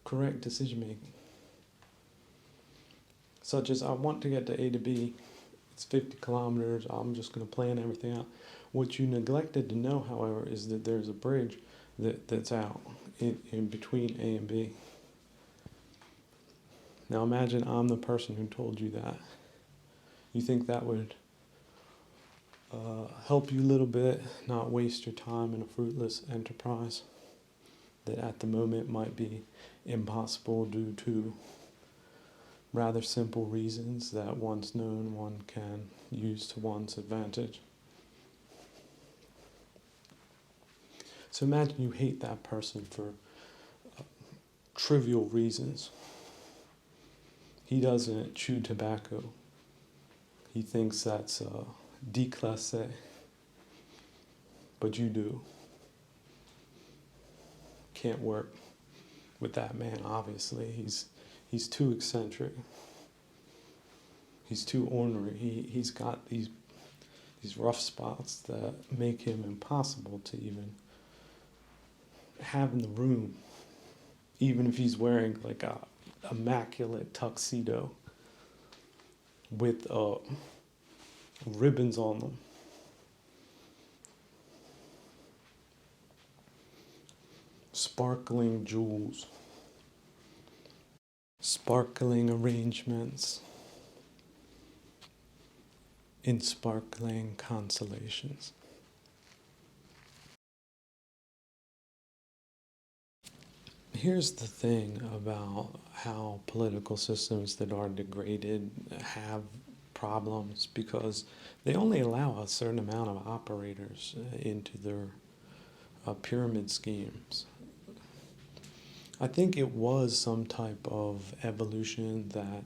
correct decision making. Such as, I want to get to A to B, it's 50 kilometers, I'm just going to plan everything out. What you neglected to know, however, is that there's a bridge that's out in between A and B. Now imagine I'm the person who told you that. You think that would help you a little bit, not waste your time in a fruitless enterprise that at the moment might be impossible due to rather simple reasons that once known one can use to one's advantage. So imagine you hate that person for trivial reasons. He doesn't chew tobacco. He thinks that's déclassé, but you do. Can't work with that man, obviously. He's too eccentric. He's too ornery. He's got these rough spots that make him impossible to even have in the room, even if he's wearing like a immaculate tuxedo with ribbons on them. Sparkling jewels. Sparkling arrangements in sparkling constellations. Here's the thing about how political systems that are degraded have problems, because they only allow a certain amount of operators into their pyramid schemes. I think it was some type of evolution that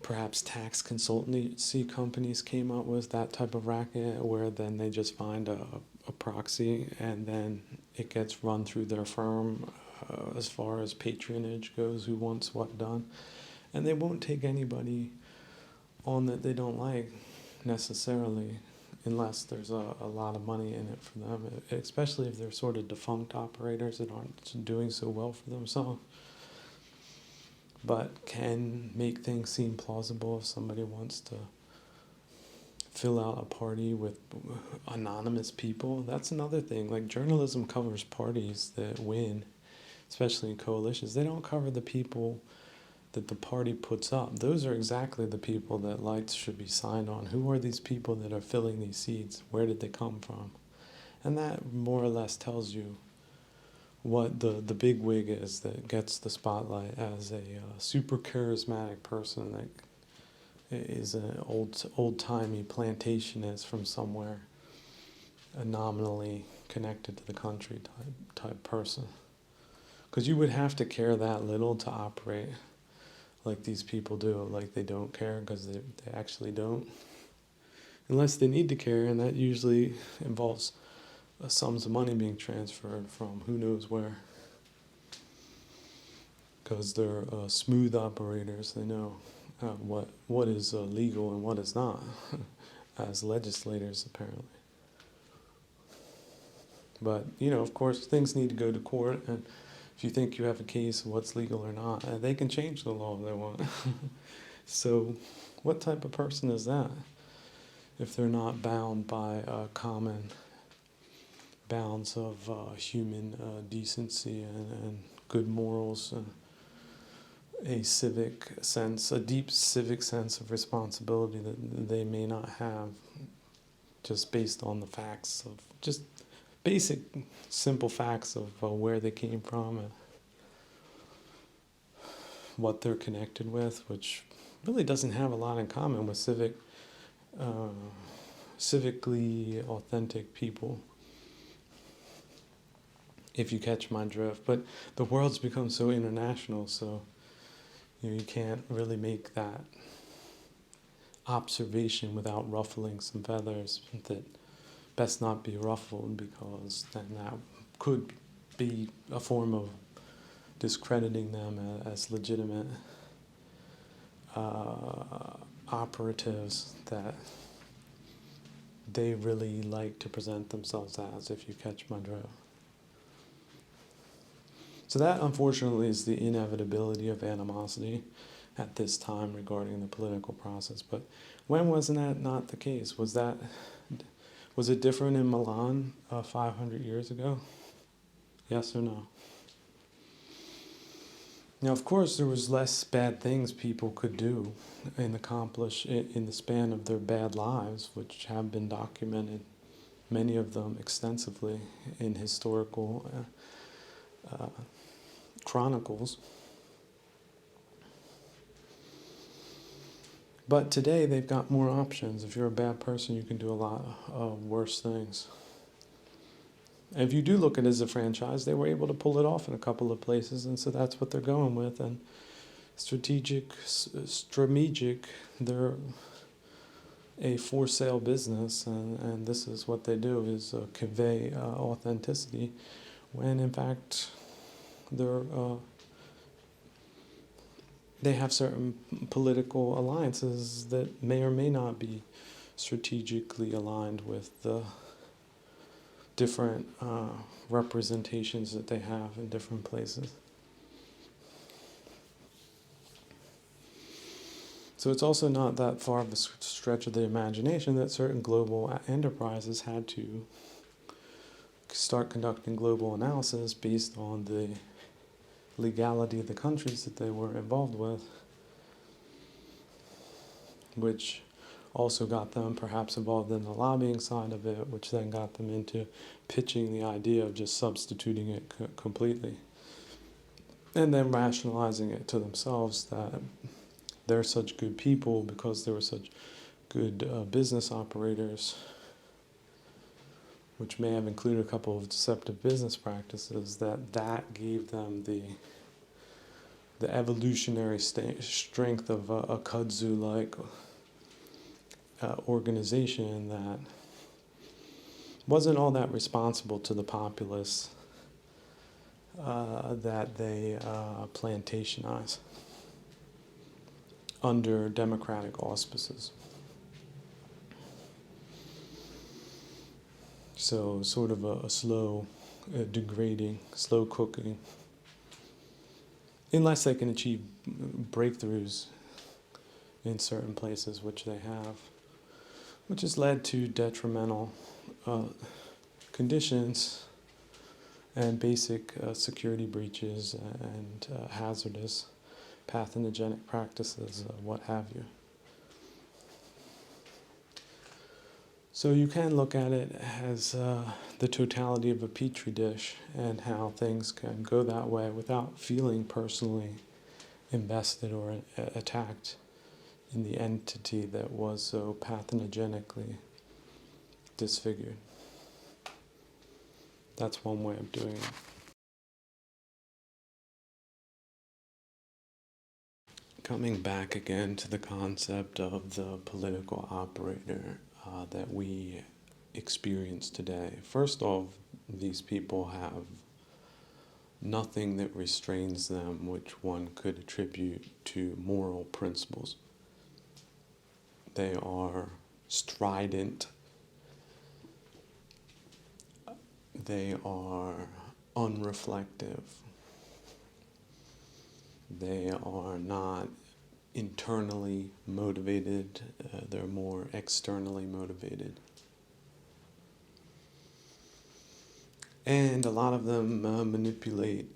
perhaps tax consultancy companies came up with, that type of racket where then they just find a proxy and then it gets run through their firm as far as patronage goes, who wants what done. And they won't take anybody on that they don't like necessarily, unless there's a lot of money in it for them, especially if they're sort of defunct operators that aren't doing so well for themselves, but can make things seem plausible if somebody wants to fill out a party with anonymous people. That's another thing. Like, journalism covers parties that win, especially in coalitions. They don't cover the people that the party puts up. Those are exactly the people that lights should be signed on. Who are these people that are filling these seats? Where did they come from? And that more or less tells you what the big wig is that gets the spotlight as a super charismatic person that is an old-timey plantationist from somewhere, a nominally connected to the country type person. Because you would have to care that little to operate like these people do. Like, they don't care because they actually don't. Unless they need to care, and that usually involves sums of money being transferred from who knows where. Because they're smooth operators. They know what is legal and what is not, as legislators apparently. But, of course, things need to go to court, and if you think you have a case of what's legal or not, they can change the law if they want. So what type of person is that if they're not bound by common bounds of human decency and good morals and a deep civic sense of responsibility that they may not have, just based on the facts of just basic, simple facts of where they came from and what they're connected with, which really doesn't have a lot in common with civically authentic people, if you catch my drift. But the world's become so international, so you can't really make that observation without ruffling some feathers that best not be ruffled, because then that could be a form of discrediting them as legitimate operatives that they really like to present themselves as, if you catch my drift. So that, unfortunately, is the inevitability of animosity at this time regarding the political process. But when wasn't that not the case? Was it different in Milan 500 years ago? Yes or no? Now, of course, there was less bad things people could do and accomplish in the span of their bad lives, which have been documented, many of them extensively, in historical chronicles. But today they've got more options. If you're a bad person, you can do a lot of worse things. And if you do look at it as a franchise, they were able to pull it off in a couple of places, and so that's what they're going with. And strategic, they're a for sale business, and this is what they do, is convey authenticity, when in fact they have certain political alliances that may or may not be strategically aligned with the different representations that they have in different places. So it's also not that far of a stretch of the imagination that certain global enterprises had to start conducting global analysis based on the legality of the countries that they were involved with, which also got them perhaps involved in the lobbying side of it, which then got them into pitching the idea of just substituting it completely, and then rationalizing it to themselves that they're such good people because they were such good business operators, which may have included a couple of deceptive business practices, that gave them the evolutionary strength of a kudzu-like organization that wasn't all that responsible to the populace that they plantationize. under democratic auspices. So sort of a slow degrading, slow cooking, unless they can achieve breakthroughs in certain places, which they have, which has led to detrimental conditions and basic security breaches and hazardous pathogentic practices, what have you. So you can look at it as the totality of a petri dish and how things can go that way without feeling personally invested or attacked in the entity that was so pathogenically disfigured. That's one way of doing it. Coming back again to the concept of the political operator that we experience today. First off, these people have nothing that restrains them which one could attribute to moral principles. They are strident. They are unreflective. They are not internally motivated, they're more externally motivated. And a lot of them manipulate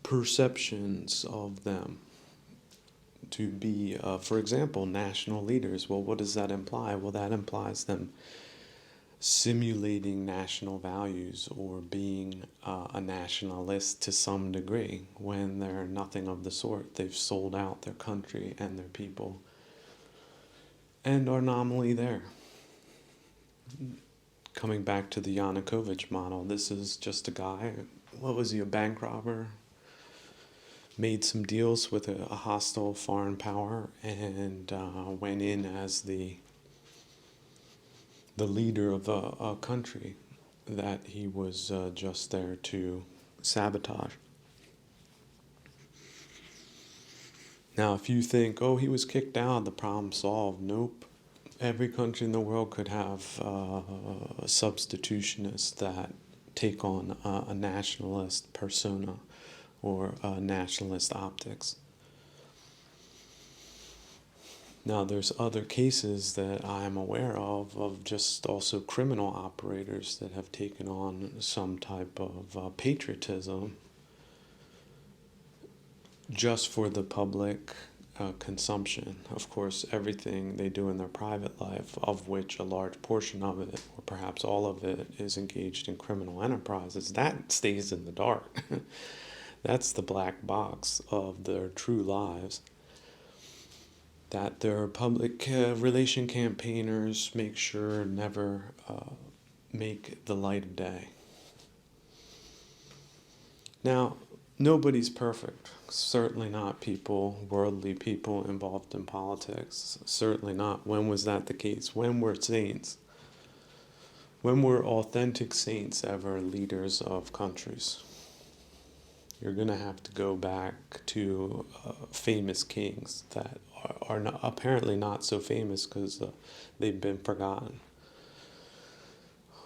perceptions of them to be, for example, national leaders. Well, what does that imply? Well, that implies them simulating national values or being a nationalist to some degree when they're nothing of the sort. They've sold out their country and their people and are nominally there. Coming back to the Yanukovych model, this is just a guy, what was he, a bank robber? Made some deals with a hostile foreign power and went in as the leader of a country that he was just there to sabotage. Now, if you think, oh, he was kicked out, the problem solved, nope. Every country in the world could have substitutionists that take on a nationalist persona or nationalist optics. Now, there's other cases that I'm aware of just also criminal operators that have taken on some type of patriotism just for the public consumption. Of course, everything they do in their private life, of which a large portion of it, or perhaps all of it, is engaged in criminal enterprises, that stays in the dark. That's the black box of their true lives. That their public relation campaigners make sure never make the light of day. Now, nobody's perfect. Certainly not worldly people involved in politics. Certainly not. When was that the case? When were saints? When were authentic saints ever leaders of countries? You're going to have to go back to famous kings that are not, apparently not so famous because they've been forgotten.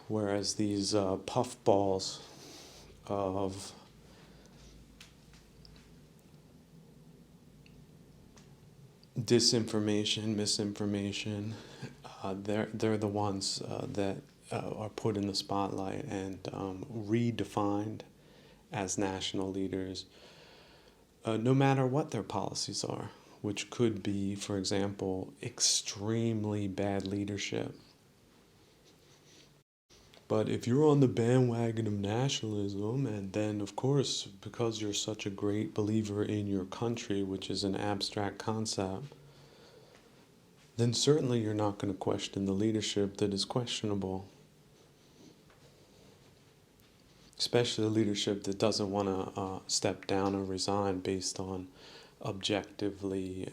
Whereas these puffballs of disinformation, misinformation, they're the ones that are put in the spotlight and redefined as national leaders, no matter what their policies are, which could be, for example, extremely bad leadership. But if you're on the bandwagon of nationalism, and then, of course, because you're such a great believer in your country, which is an abstract concept, then certainly you're not going to question the leadership that is questionable. Especially the leadership that doesn't want to step down or resign based on objectively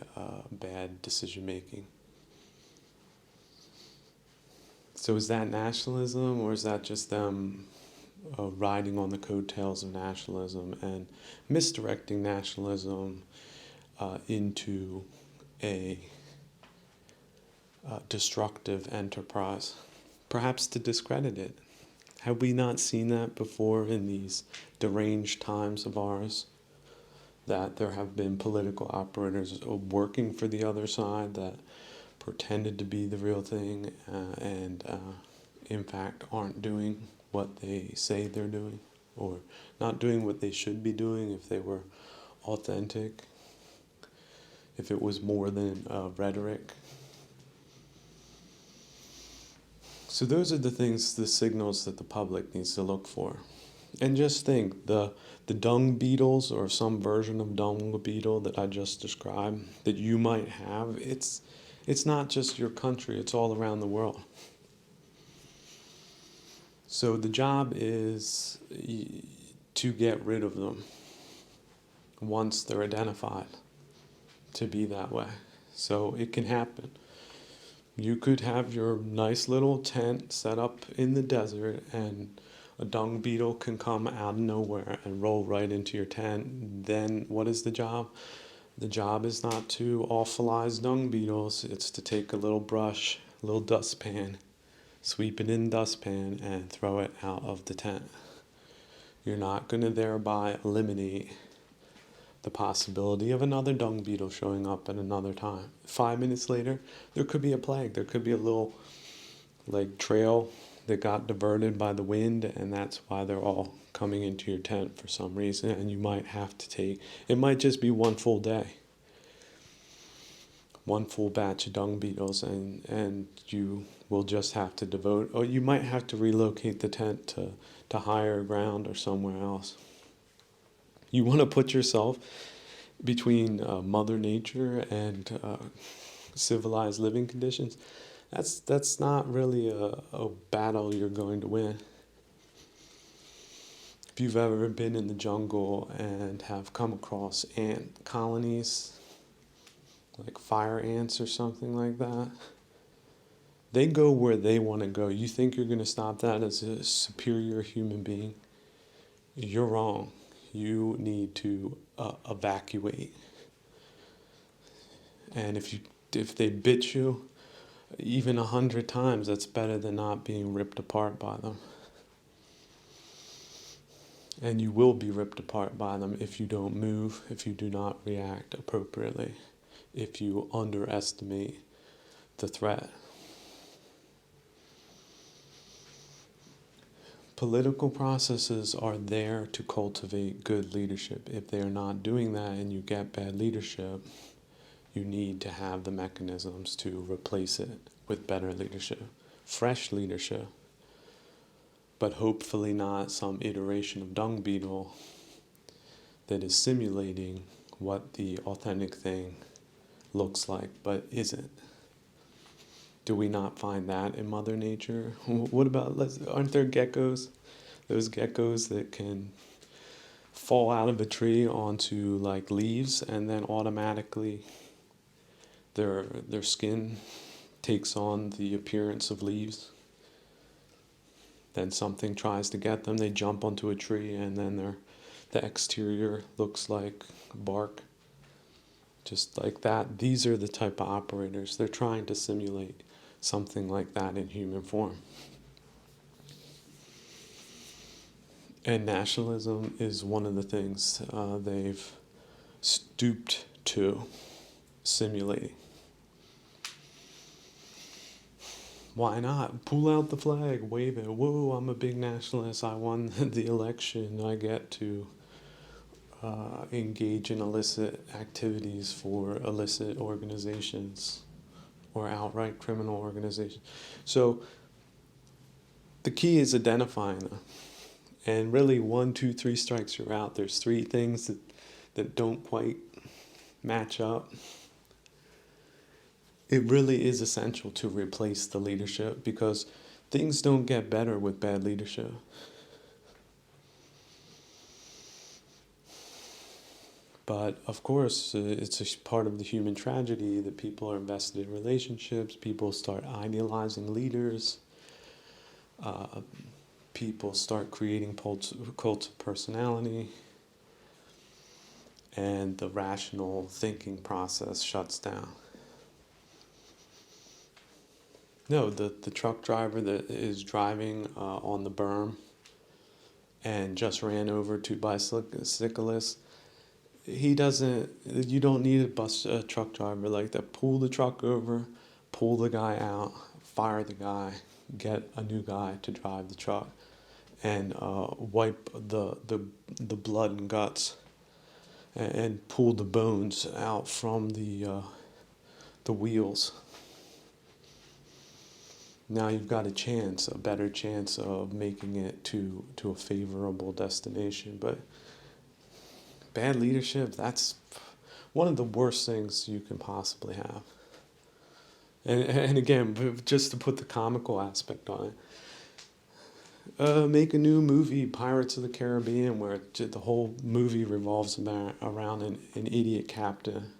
bad decision making. So is that nationalism, or is that just them riding on the coattails of nationalism and misdirecting nationalism into a destructive enterprise, perhaps to discredit it. Have we not seen that before in these deranged times of ours? That there have been political operators working for the other side that pretended to be the real thing and in fact aren't doing what they say they're doing, or not doing what they should be doing if they were authentic, if it was more than rhetoric. So those are the things, the signals that the public needs to look for. And just think, the dung beetles or some version of dung beetle that I just described that you might have, it's not just your country, it's all around the world. So the job is to get rid of them once they're identified to be that way. So it can happen. You could have your nice little tent set up in the desert and a dung beetle can come out of nowhere and roll right into your tent. Then what is the job? The job is not to awfulize dung beetles. It's to take a little brush, a little dustpan, sweep it in the dustpan and throw it out of the tent. You're not going to thereby eliminate the possibility of another dung beetle showing up at another time. 5 minutes later, there could be a plague. There could be a little trail that got diverted by the wind, and that's why they're all coming into your tent for some reason, and you might have to take, it might just be one full day, one full batch of dung beetles, and you will just have to devote, or you might have to relocate the tent to higher ground or somewhere else. You want to put yourself between Mother Nature and civilized living conditions. That's not really a battle you're going to win. If you've ever been in the jungle and have come across ant colonies, like fire ants or something like that, they go where they want to go. You think you're going to stop that as a superior human being? You're wrong. You need to evacuate. And if they bit you, even 100 times, that's better than not being ripped apart by them. And you will be ripped apart by them if you don't move, if you do not react appropriately, if you underestimate the threat. Political processes are there to cultivate good leadership. If they are not doing that and you get bad leadership, you need to have the mechanisms to replace it with better leadership, fresh leadership, but hopefully not some iteration of dung beetle that is simulating what the authentic thing looks like, but isn't. Do we not find that in Mother Nature? What about, aren't there geckos? Those geckos that can fall out of a tree onto leaves and then automatically their skin takes on the appearance of leaves. Then something tries to get them, they jump onto a tree and then the exterior looks like bark. Just like that. These are the type of operators. They're trying to simulate something like that in human form. And nationalism is one of the things they've stooped to simulating. Why not? Pull out the flag, wave it. Whoa, I'm a big nationalist. I won the election. I get to engage in illicit activities for illicit organizations or outright criminal organizations. So the key is identifying them. And really 1, 2, 3 strikes, you're out. There's 3 things that don't quite match up. It really is essential to replace the leadership because things don't get better with bad leadership. But of course, it's a part of the human tragedy that people are invested in relationships, people start idealizing leaders, people start creating cults of personality, and the rational thinking process shuts down. No, the truck driver that is driving on the berm and just ran over two bicyclists, he doesn't, you don't need a truck driver like that. Pull the truck over, pull the guy out, fire the guy, get a new guy to drive the truck, and wipe the blood and guts, and pull the bones out from the wheels. Now you've got a better chance of making it to a favorable destination. But bad leadership, that's one of the worst things you can possibly have. And again, just to put the comical aspect on it, make a new movie, Pirates of the Caribbean, where the whole movie revolves around an idiot captain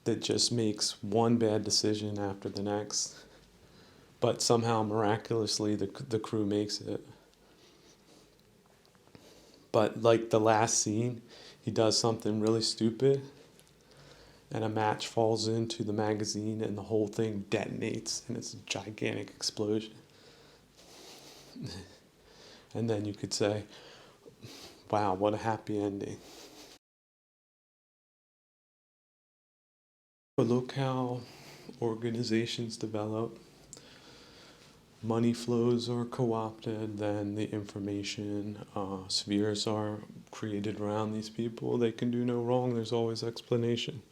that just makes one bad decision after the next, but somehow miraculously the crew makes it. But like the last scene, he does something really stupid, and a match falls into the magazine, and the whole thing detonates, and it's a gigantic explosion. And then you could say, wow, what a happy ending. But look how organizations develop. Money flows are co-opted, then the information spheres are created around these people. They can do no wrong. There's always explanation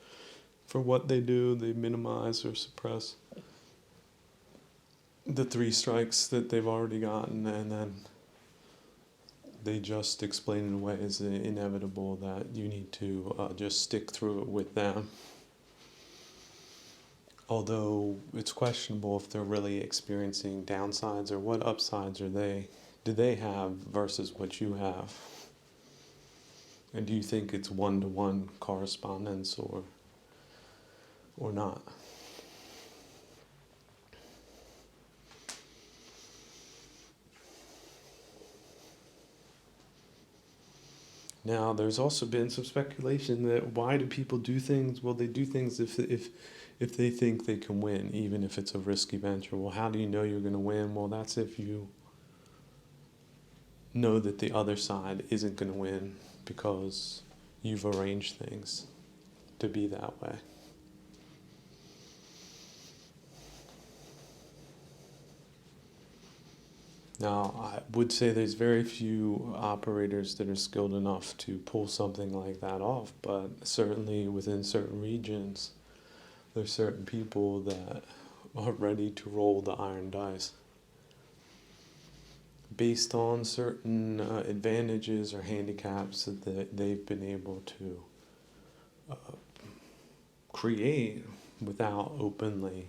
for what they do. They minimize or suppress the 3 strikes that they've already gotten, and then they just explain in a way as inevitable that you need to just stick through it with them. Although it's questionable if they're really experiencing downsides, or what upsides do they have versus what you have. And do you think it's one-to-one correspondence or not? Now, there's also been some speculation that why do people do things? Well, they do things if they think they can win, even if it's a risky venture. Well, how do you know you're going to win? Well, that's if you know that the other side isn't going to win because you've arranged things to be that way. Now, I would say there's very few operators that are skilled enough to pull something like that off, but certainly within certain regions, there's certain people that are ready to roll the iron dice based on certain advantages or handicaps that they've been able to create without openly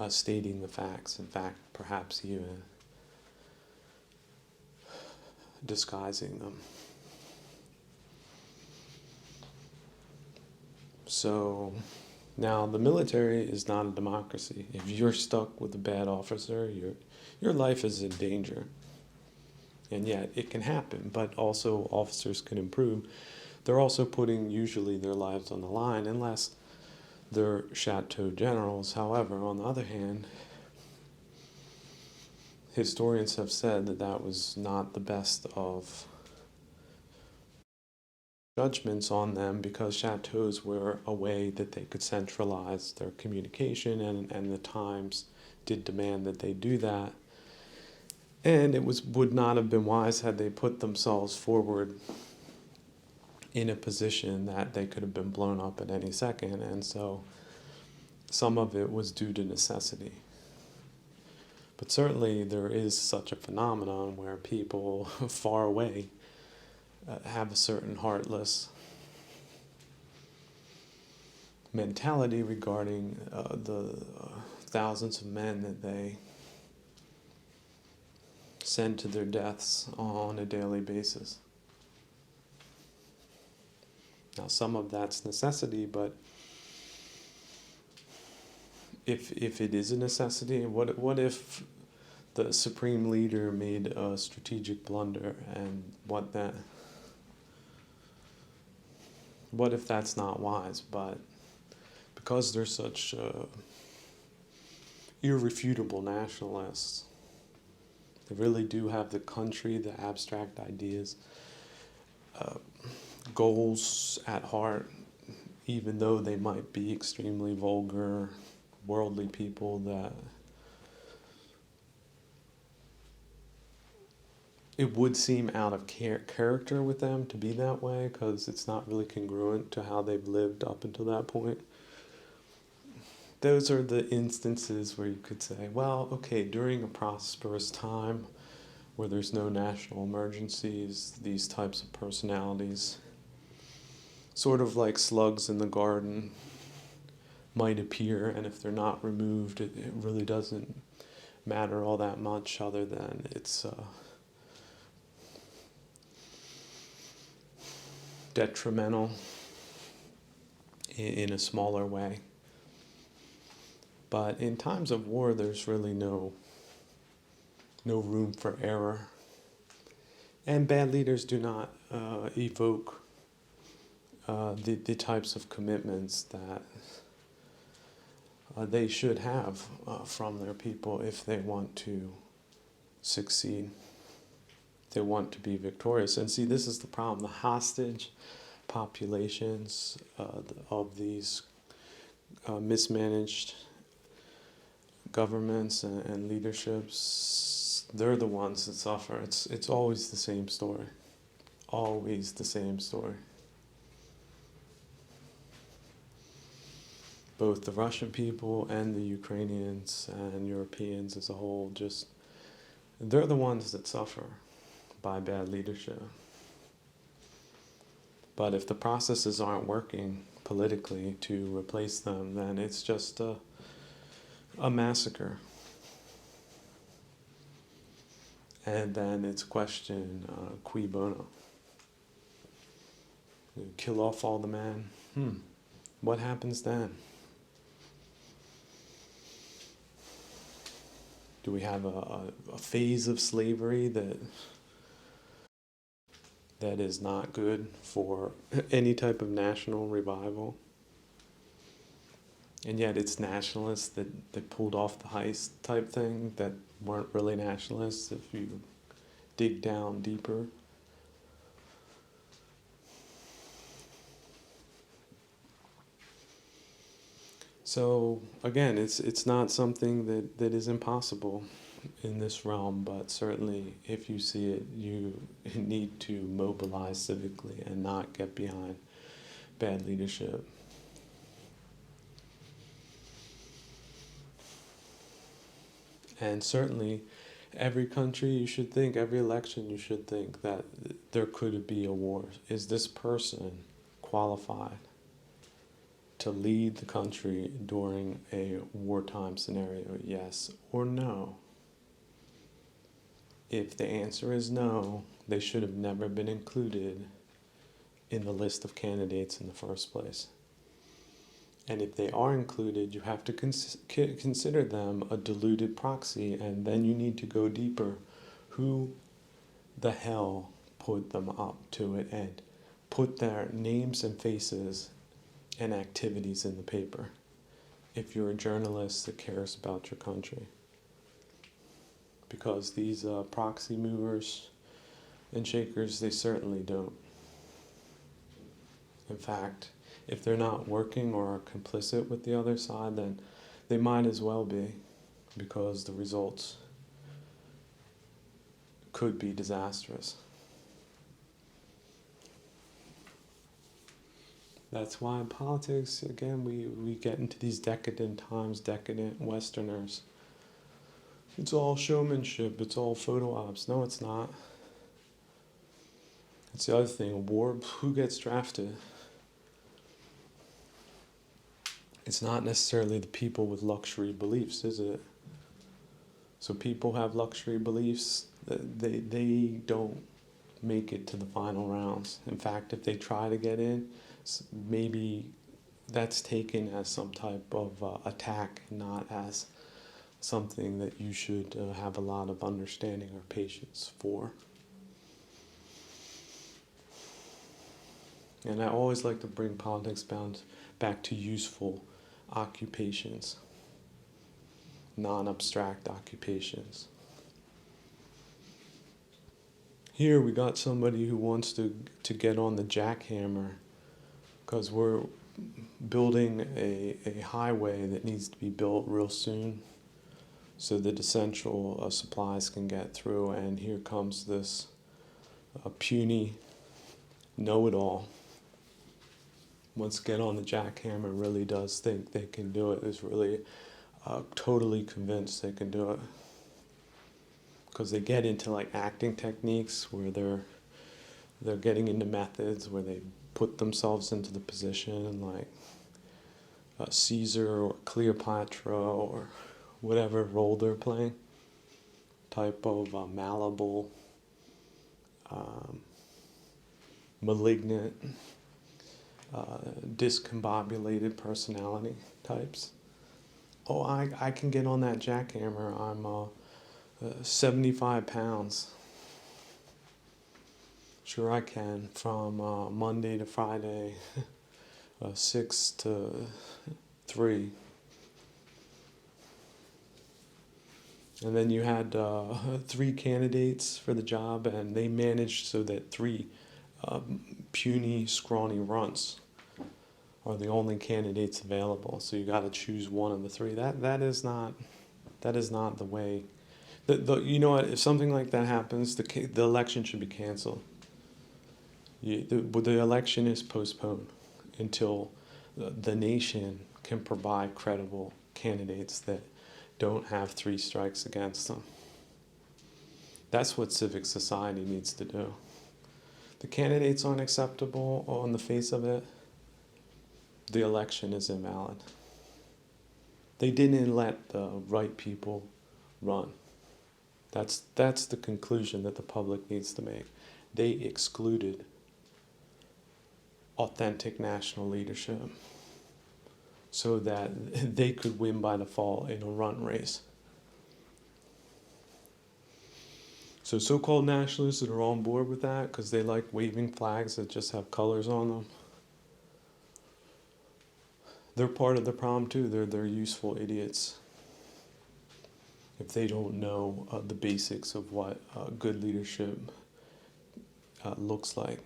stating the facts. In fact, perhaps even disguising them. So now the military is not a democracy. If you're stuck with a bad officer, your life is in danger. And yet it can happen, but also officers can improve. They're also putting usually their lives on the line unless they're chateau generals. However, on the other hand, historians have said that was not the best of judgments on them, because chateaus were a way that they could centralize their communication, and the times did demand that they do that. And it would not have been wise had they put themselves forward in a position that they could have been blown up at any second. And so some of it was due to necessity. But certainly there is such a phenomenon where people far away have a certain heartless mentality regarding the thousands of men that they send to their deaths on a daily basis. Now, some of that's necessity, but if it is a necessity, what if the supreme leader made a strategic blunder, and what then? what if that's not wise? But because they're such irrefutable nationalists, they really do have the country, the abstract ideas, goals at heart, even though they might be extremely vulgar, worldly people, that it would seem out of character with them to be that way, because it's not really congruent to how they've lived up until that point. Those are the instances where you could say, well, okay, during a prosperous time where there's no national emergencies, these types of personalities, sort of like slugs in the garden, might appear, and if they're not removed, it really doesn't matter all that much, other than it's detrimental in a smaller way. But in times of war, there's really no room for error. And bad leaders do not evoke the types of commitments that they should have from their people if they want to succeed, if they want to be victorious. And see, this is the problem. The hostage populations of these mismanaged governments and leaderships, they're the ones that suffer. It's always the same story. Always the same story. Both the Russian people and the Ukrainians and Europeans as a whole, they're the ones that suffer by bad leadership. But if the processes aren't working politically to replace them, then it's just a massacre. And then it's a question, cui bono? You kill off all the men? What happens then? Do we have a phase of slavery that is not good for any type of national revival? And yet it's nationalists that pulled off the heist type thing that weren't really nationalists if you dig down deeper. So again, it's not something that is impossible in this realm, but certainly if you see it, you need to mobilize civically and not get behind bad leadership. And certainly every country you should think, every election you should think that there could be a war. Is this person qualified to lead the country during a wartime scenario, yes or no? If the answer is no, they should have never been included in the list of candidates in the first place. And if they are included, you have to consider them a deluded proxy, and then you need to go deeper. Who the hell put them up to it and put their names and faces and activities in the paper, if you're a journalist that cares about your country? Because these proxy movers and shakers, they certainly don't. In fact, if they're not working or are complicit with the other side, then they might as well be, because the results could be disastrous. That's why in politics, again, we get into these decadent times, decadent Westerners. It's all showmanship, it's all photo ops. No, it's not. That's the other thing. War, who gets drafted? It's not necessarily the people with luxury beliefs, is it? So people have luxury beliefs, they don't make it to the final rounds. In fact, if they try to get in, maybe that's taken as some type of attack, not as something that you should have a lot of understanding or patience for. And I always like to bring politics back to useful occupations, non-abstract occupations. Here we got somebody who wants to get on the jackhammer because we're building a highway that needs to be built real soon so that essential supplies can get through. And here comes this puny know-it-all. Once get on the jackhammer, really does think they can do it, is really totally convinced they can do it. Because they get into like acting techniques where they're getting into methods where they put themselves into the position, like Caesar or Cleopatra or whatever role they're playing, type of malleable, malignant, discombobulated personality types. Oh, I can get on that jackhammer. I'm 75 pounds. Sure I can, from Monday to Friday, 6 to 3. And then you had 3 candidates for the job, and they managed so that 3 puny, scrawny runts are the only candidates available. So you got to choose one of the 3. That is not the way. You know what? If something like that happens, the election should be canceled. The election is postponed until the nation can provide credible candidates that don't have 3 strikes against them. That's what civic society needs to do. The candidates aren't acceptable on the face of it. The election is invalid. They didn't let the right people run. That's the conclusion that the public needs to make. They excluded authentic national leadership so that they could win by default in a run race. So so-called nationalists that are on board with that because they like waving flags that just have colors on them, they're part of the problem too. They're useful idiots if they don't know the basics of what good leadership looks like.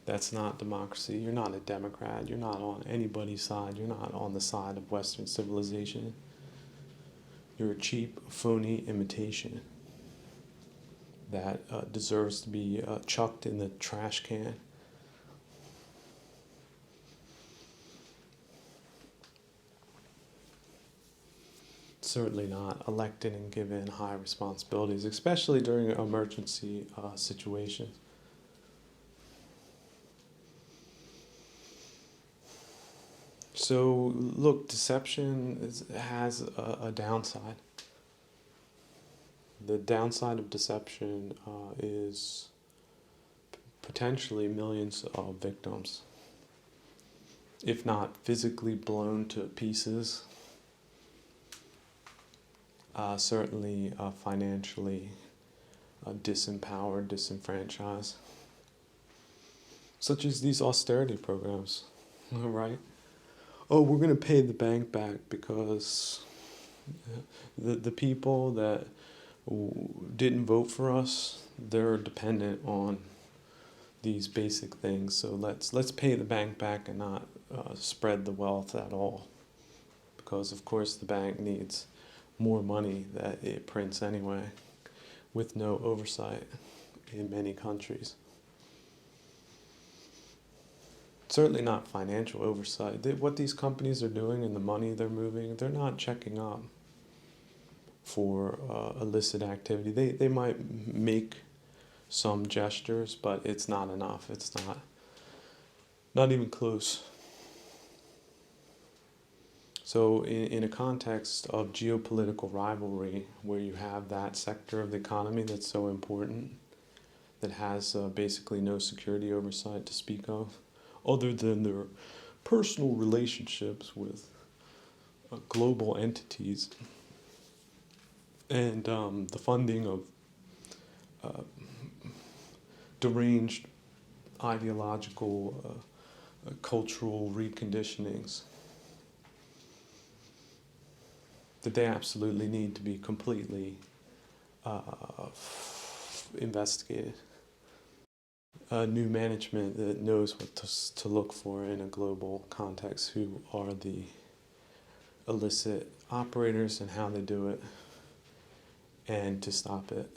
That's not democracy. You're not a Democrat. You're not on anybody's side. You're not on the side of Western civilization. You're a cheap, phony imitation that deserves to be chucked in the trash can. Certainly not elected and given high responsibilities, especially during emergency situations. So, look, deception has a downside. The downside of deception is potentially millions of victims, if not physically blown to pieces, certainly financially disempowered, disenfranchised, such as these austerity programs, right? Oh, we're going to pay the bank back because the people that didn't vote for us, they're dependent on these basic things. So let's pay the bank back and not spread the wealth at all, because of course the bank needs more money that it prints anyway, with no oversight in many countries. Certainly not financial oversight. What these companies are doing and the money they're moving, they're not checking up for illicit activity. They might make some gestures, but it's not enough. It's not even close. So in a context of geopolitical rivalry, where you have that sector of the economy that's so important, that has basically no security oversight to speak of, other than their personal relationships with global entities, and the funding of deranged ideological, cultural reconditionings that they absolutely need to be completely investigated. New management that knows what to look for in a global context, who are the illicit operators and how they do it, and to stop it.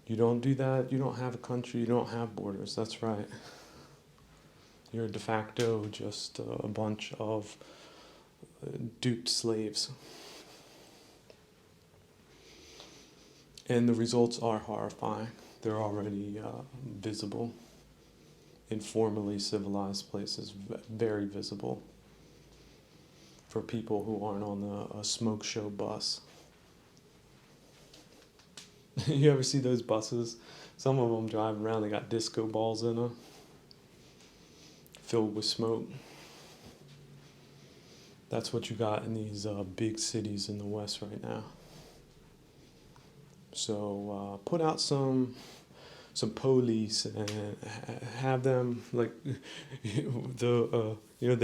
You don't do that, you don't have a country, you don't have borders, that's right. You're de facto just a bunch of duped slaves. And the results are horrifying. They're already visible in formerly civilized places, very visible for people who aren't on a smoke show bus. You ever see those buses? Some of them drive around, they got disco balls in them, filled with smoke. That's what you got in these big cities in the West right now. So put out some police and have them, like the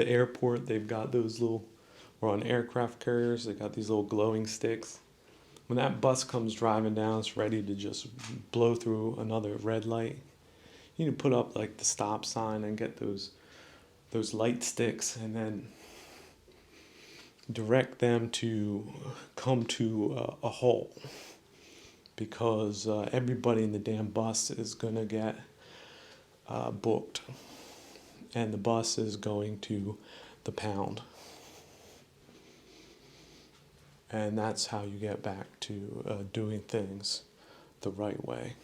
airport. They've got those little, or on aircraft carriers, they got these little glowing sticks. When that bus comes driving down, it's ready to just blow through another red light. You need to put up like the stop sign and get those light sticks, and then direct them to come to a halt, because everybody in the damn bus is gonna get booked, and the bus is going to the pound. And that's how you get back to doing things the right way.